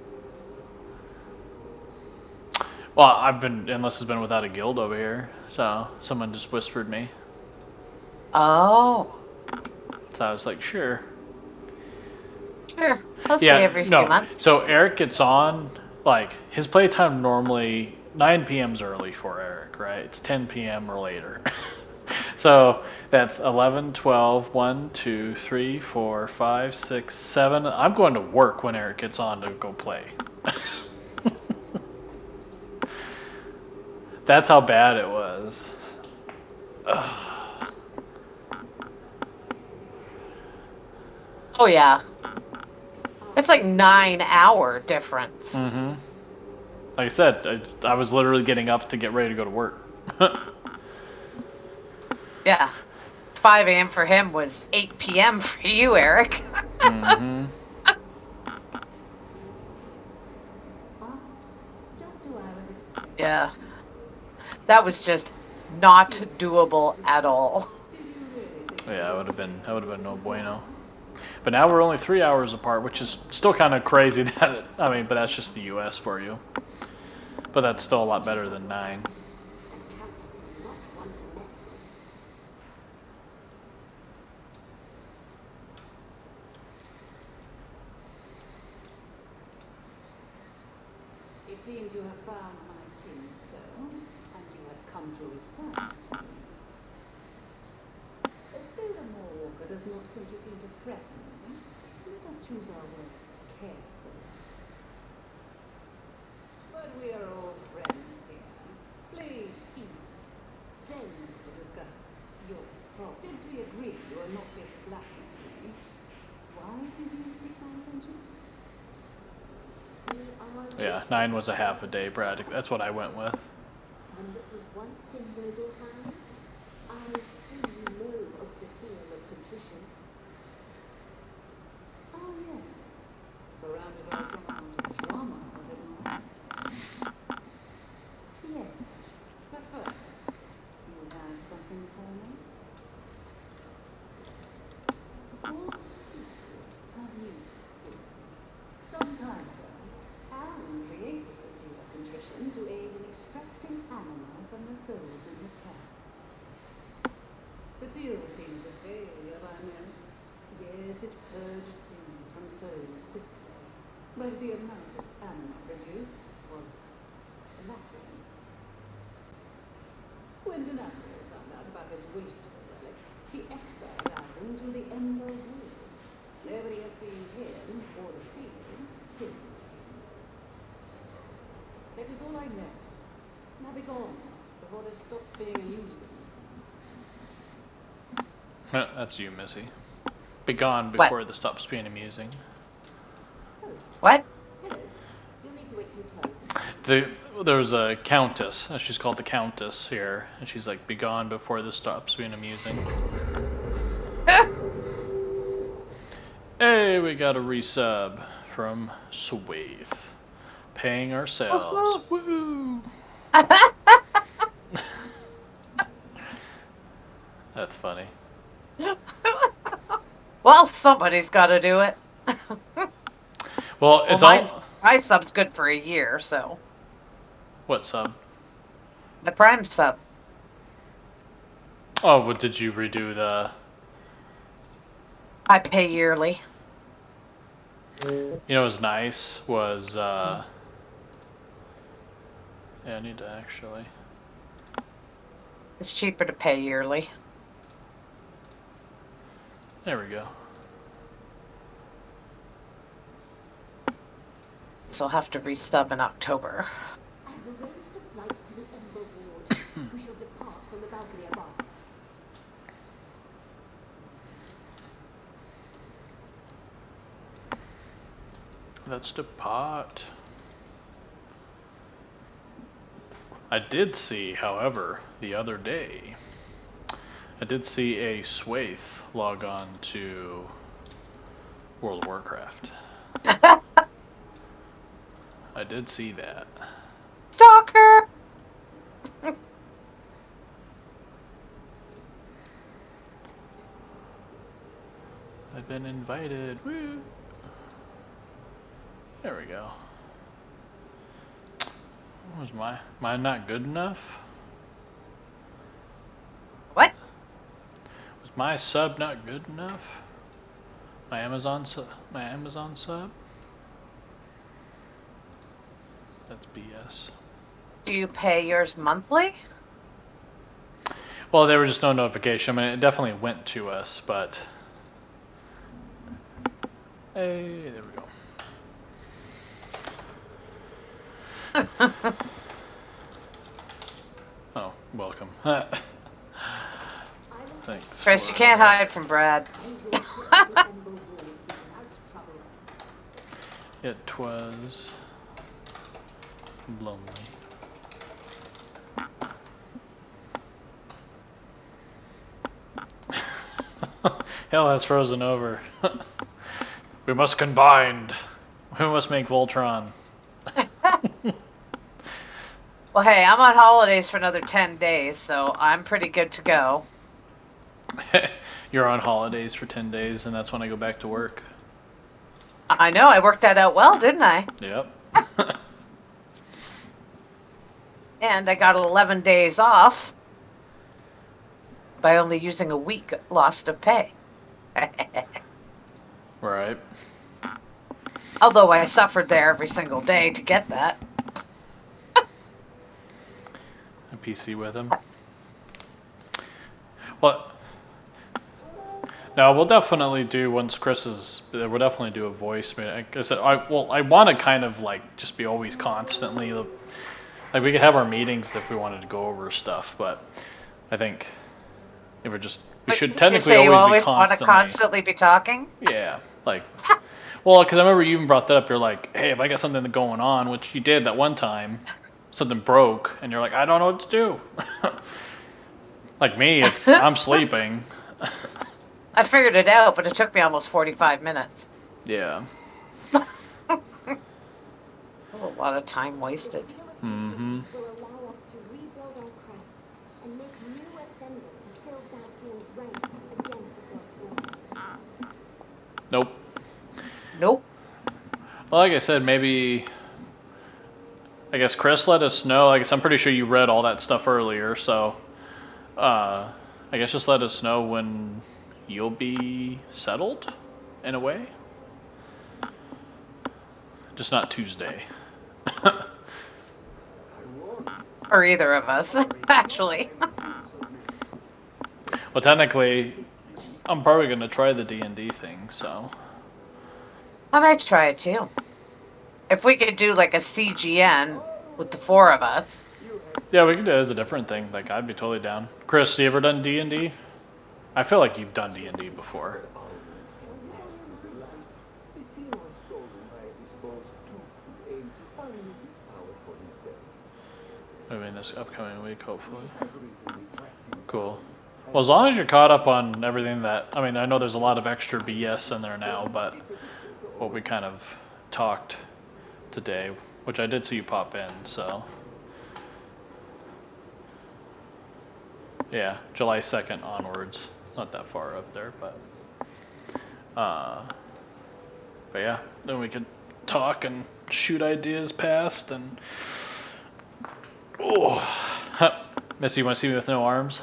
Well, Endless has been without a guild over here, so someone just whispered me. Oh. So I was like, sure. Sure. I'll see every few months. So Eric gets on, like, his playtime normally, 9 p.m.'s early for Eric, right? It's 10 p.m. or later. So that's 11, 12, 1, 2, 3, 4, 5, 6, 7. I'm going to work when Eric gets on to go play. That's how bad it was. Oh, yeah. It's like 9-hour difference. Mm-hmm. Like I said, I was literally getting up to get ready to go to work. Yeah. 5 a.m. for him was 8 p.m. for you, Eric. Mm-hmm. Yeah. That was just not doable at all. Yeah, that would have been no bueno. But now we're only 3 hours apart, which is still kind of crazy. That but that's just the U.S. for you. But that's still a lot better than 9. It seems you have found my sin stone, and you have come to return to me. So the Moorwalker does not think you came to threaten me. Let us choose our words carefully. But we are all friends here. Please eat. Then we will discuss your troll. Since we agree you are not here to blackmail me, why did you seek my attention? Yeah, 9 was a half a day, Brad. That's what I went with. One that was once in noble hands. I see you know of the seal of contrition. Oh yes, surrounded by some amount of drama, was it not? Yes, but first, you have something for me? What secrets have you to spill? Some time ago, Alan created the seal of contrition to aid in extracting anima from the souls in his camp. The seal seems a failure by most. Yes, it purged sins from souls quickly, but the amount of anima produced was lacking. When Donatus found out about this wasteful relic, he exiled Alan to the Ember Wood. Nobody has seen him or the seal since. That is all I know. Now be gone, before this stops being amusing. That's you, Missy. Be gone before this stops being amusing. What? Hello. You'll need to wait your turn. There's a countess. She's called the Countess here, and she's like, "Be gone before this stops being amusing." Hey, we got a resub from Swaith. Paying ourselves. Woo! That's funny. Well, somebody's got to do it. Well, it's my sub's good for a year, so. What sub? My Prime sub. Oh, but did you redo the... I pay yearly. You know what was nice was, yeah, I need to actually... It's cheaper to pay yearly. There we go. So I'll have to resub in October. I have arranged a flight to the Ember Ward. We shall depart from the balcony above. Let's depart. I did see, however, the other day, I did see a Swaith log on to World of Warcraft. I did see that. Stalker! I've been invited. Woo! There we go. Was mine not good enough? What? Was my sub not good enough? My Amazon sub? That's BS. Do you pay yours monthly? Well, there was just no notification. I mean, it definitely went to us, but... Hey, there we go. Oh, welcome. Thanks. Chris, you can't hide from Brad. It was lonely. Hell has frozen over. We must combine. We must make Voltron. Well, hey, I'm on holidays for another 10 days, so I'm pretty good to go. You're on holidays for 10 days, and that's when I go back to work. I know, I worked that out well, didn't I? Yep. And I got 11 days off by only using a week lost of pay. Right. Although I suffered there every single day to get that. A PC with him. Well, no, we'll definitely do once Chris is. We'll definitely do a voice. Like I said, I want to kind of like just be always constantly like we could have our meetings if we wanted to go over stuff, but I think if we're just we should Just technically say you always be want to constantly. constantly be talking? Yeah, like. Well, because I remember you even brought that up. You're like, hey, if I got something going on, which you did that one time, something broke, and you're like, I don't know what to do. Like me, I'm sleeping. I figured it out, but it took me almost 45 minutes. Yeah. That was a lot of time wasted. Mm-hmm. Will allow us to rebuild our crest and make new ascendant to fill Bastion's ranks against the Forsworn. Nope. Nope. Well, like I said, maybe. I guess Chris let us know. I guess I'm pretty sure you read all that stuff earlier, so. I guess just let us know when you'll be settled, in a way. Just not Tuesday. Or either of us, actually. Well, technically, I'm probably gonna try the D&D thing, so. I might try it too. If we could do like a CGN with the four of us. Yeah, we could do it as a different thing. Like, I'd be totally down. Chris, you ever done D&D? I feel like you've done D&D before. The scene was stolen by a disposed duke who aimed to harness its power for himself. Maybe in this upcoming week, hopefully. I've recently tracked him Cool. Well, as long as you're caught up on everything that... I mean, I know there's a lot of extra BS in there now, but what we kind of talked today, which I did see you pop in, so... Yeah, July 2nd onwards. Not that far up there, but yeah, then we could talk and shoot ideas past and Missy, you want to see me with no arms?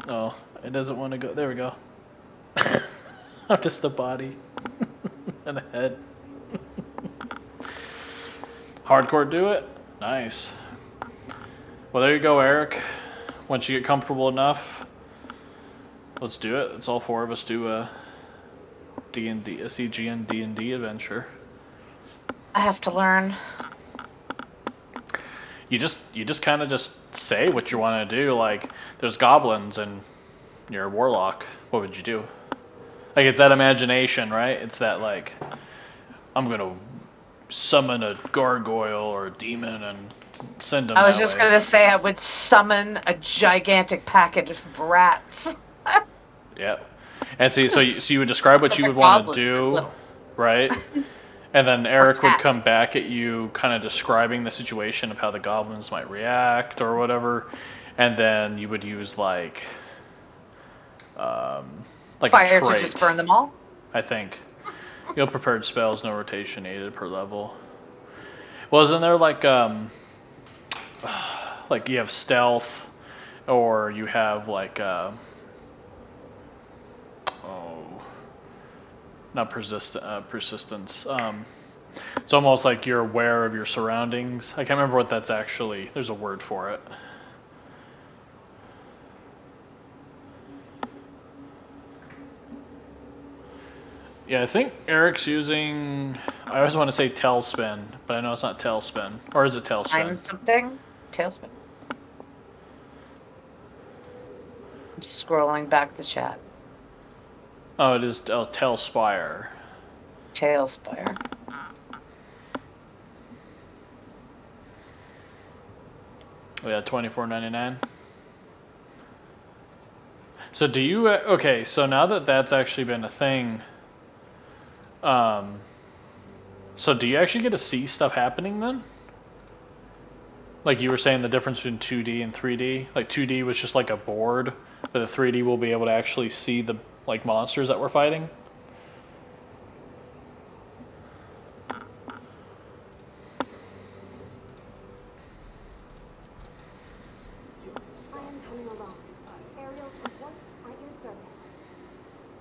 Oh, it doesn't want to go. There we go. I'm just a body and a head. Hardcore do it? Nice. Well, there you go, Eric. Once you get comfortable enough, let's do it. Let's all four of us do a D&D, a CGN D&D adventure. I have to learn. You just kind of just say what you want to do. Like, there's goblins and you're a warlock. What would you do? Like, it's that imagination, right? It's that, like, I'm gonna summon a gargoyle or a demon and send them. I was just gonna say I would summon a gigantic packet of rats. Yep. And so you would describe what you would want to do, right? And then Eric would come back at you, kind of describing the situation of how the goblins might react or whatever, and then you would use like Fire a trait. to just burn them all? I think. You have prepared spells, no rotation needed per level. Wasn't there like you have stealth, or you have like not persistence. It's almost like you're aware of your surroundings. I can't remember what that's actually. There's a word for it. Yeah, I think Eric's using. I always want to say tailspin, but I know it's not tailspin. Or is it tailspin? I'm something. Tailspin. I'm scrolling back the chat. Oh, it is Tailspire. Tailspire. Oh yeah, $24.99. So do you? Okay, so now that that's actually been a thing, so do you actually get to see stuff happening then? Like you were saying, the difference between 2D and 3D. Like 2D was just like a board, but the 3D will be able to actually see the like monsters that we're fighting.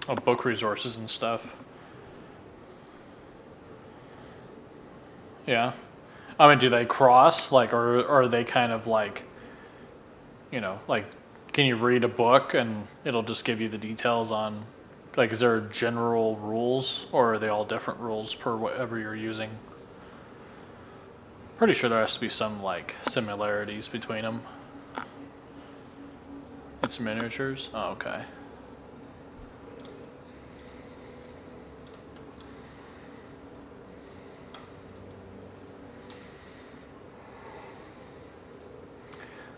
Oh, book resources and stuff. Yeah. I mean, do they cross, like, or are they kind of like, you know, like, can you read a book and it'll just give you the details on, like, is there general rules, or are they all different rules per whatever you're using? Pretty sure there has to be some, like, similarities between them. It's miniatures? Oh, okay.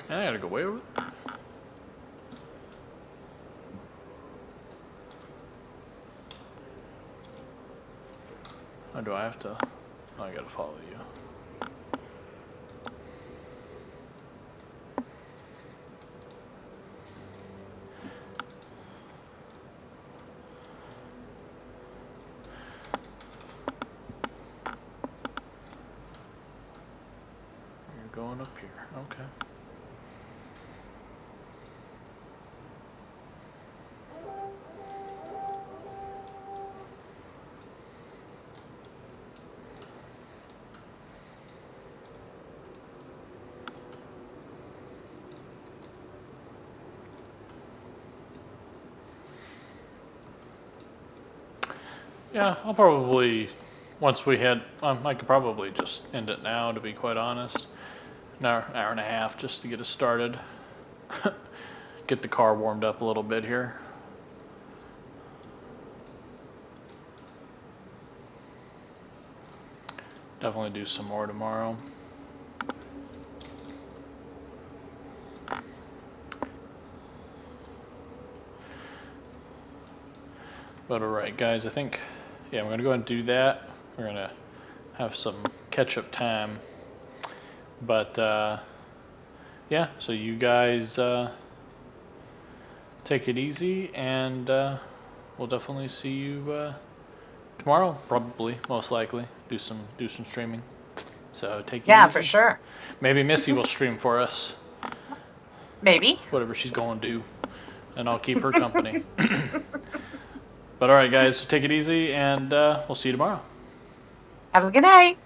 I gotta go way over there. Or do I have to? Oh, I gotta follow you. You're going up here. Okay. Yeah, I'll probably, once we hit, I could probably just end it now, to be quite honest. An hour and a half just to get us started. Get the car warmed up a little bit here. Definitely do some more tomorrow. But alright guys, I think, yeah, I'm going to go and do that. We're going to have some catch-up time. But, yeah, so you guys take it easy, and we'll definitely see you tomorrow, probably, most likely. Do some streaming. So take it easy. Yeah, for sure. Maybe Missy will stream for us, Maybe. whatever she's going to do, and I'll keep her company. But alright guys, so take it easy, and we'll see you tomorrow. Have a good night.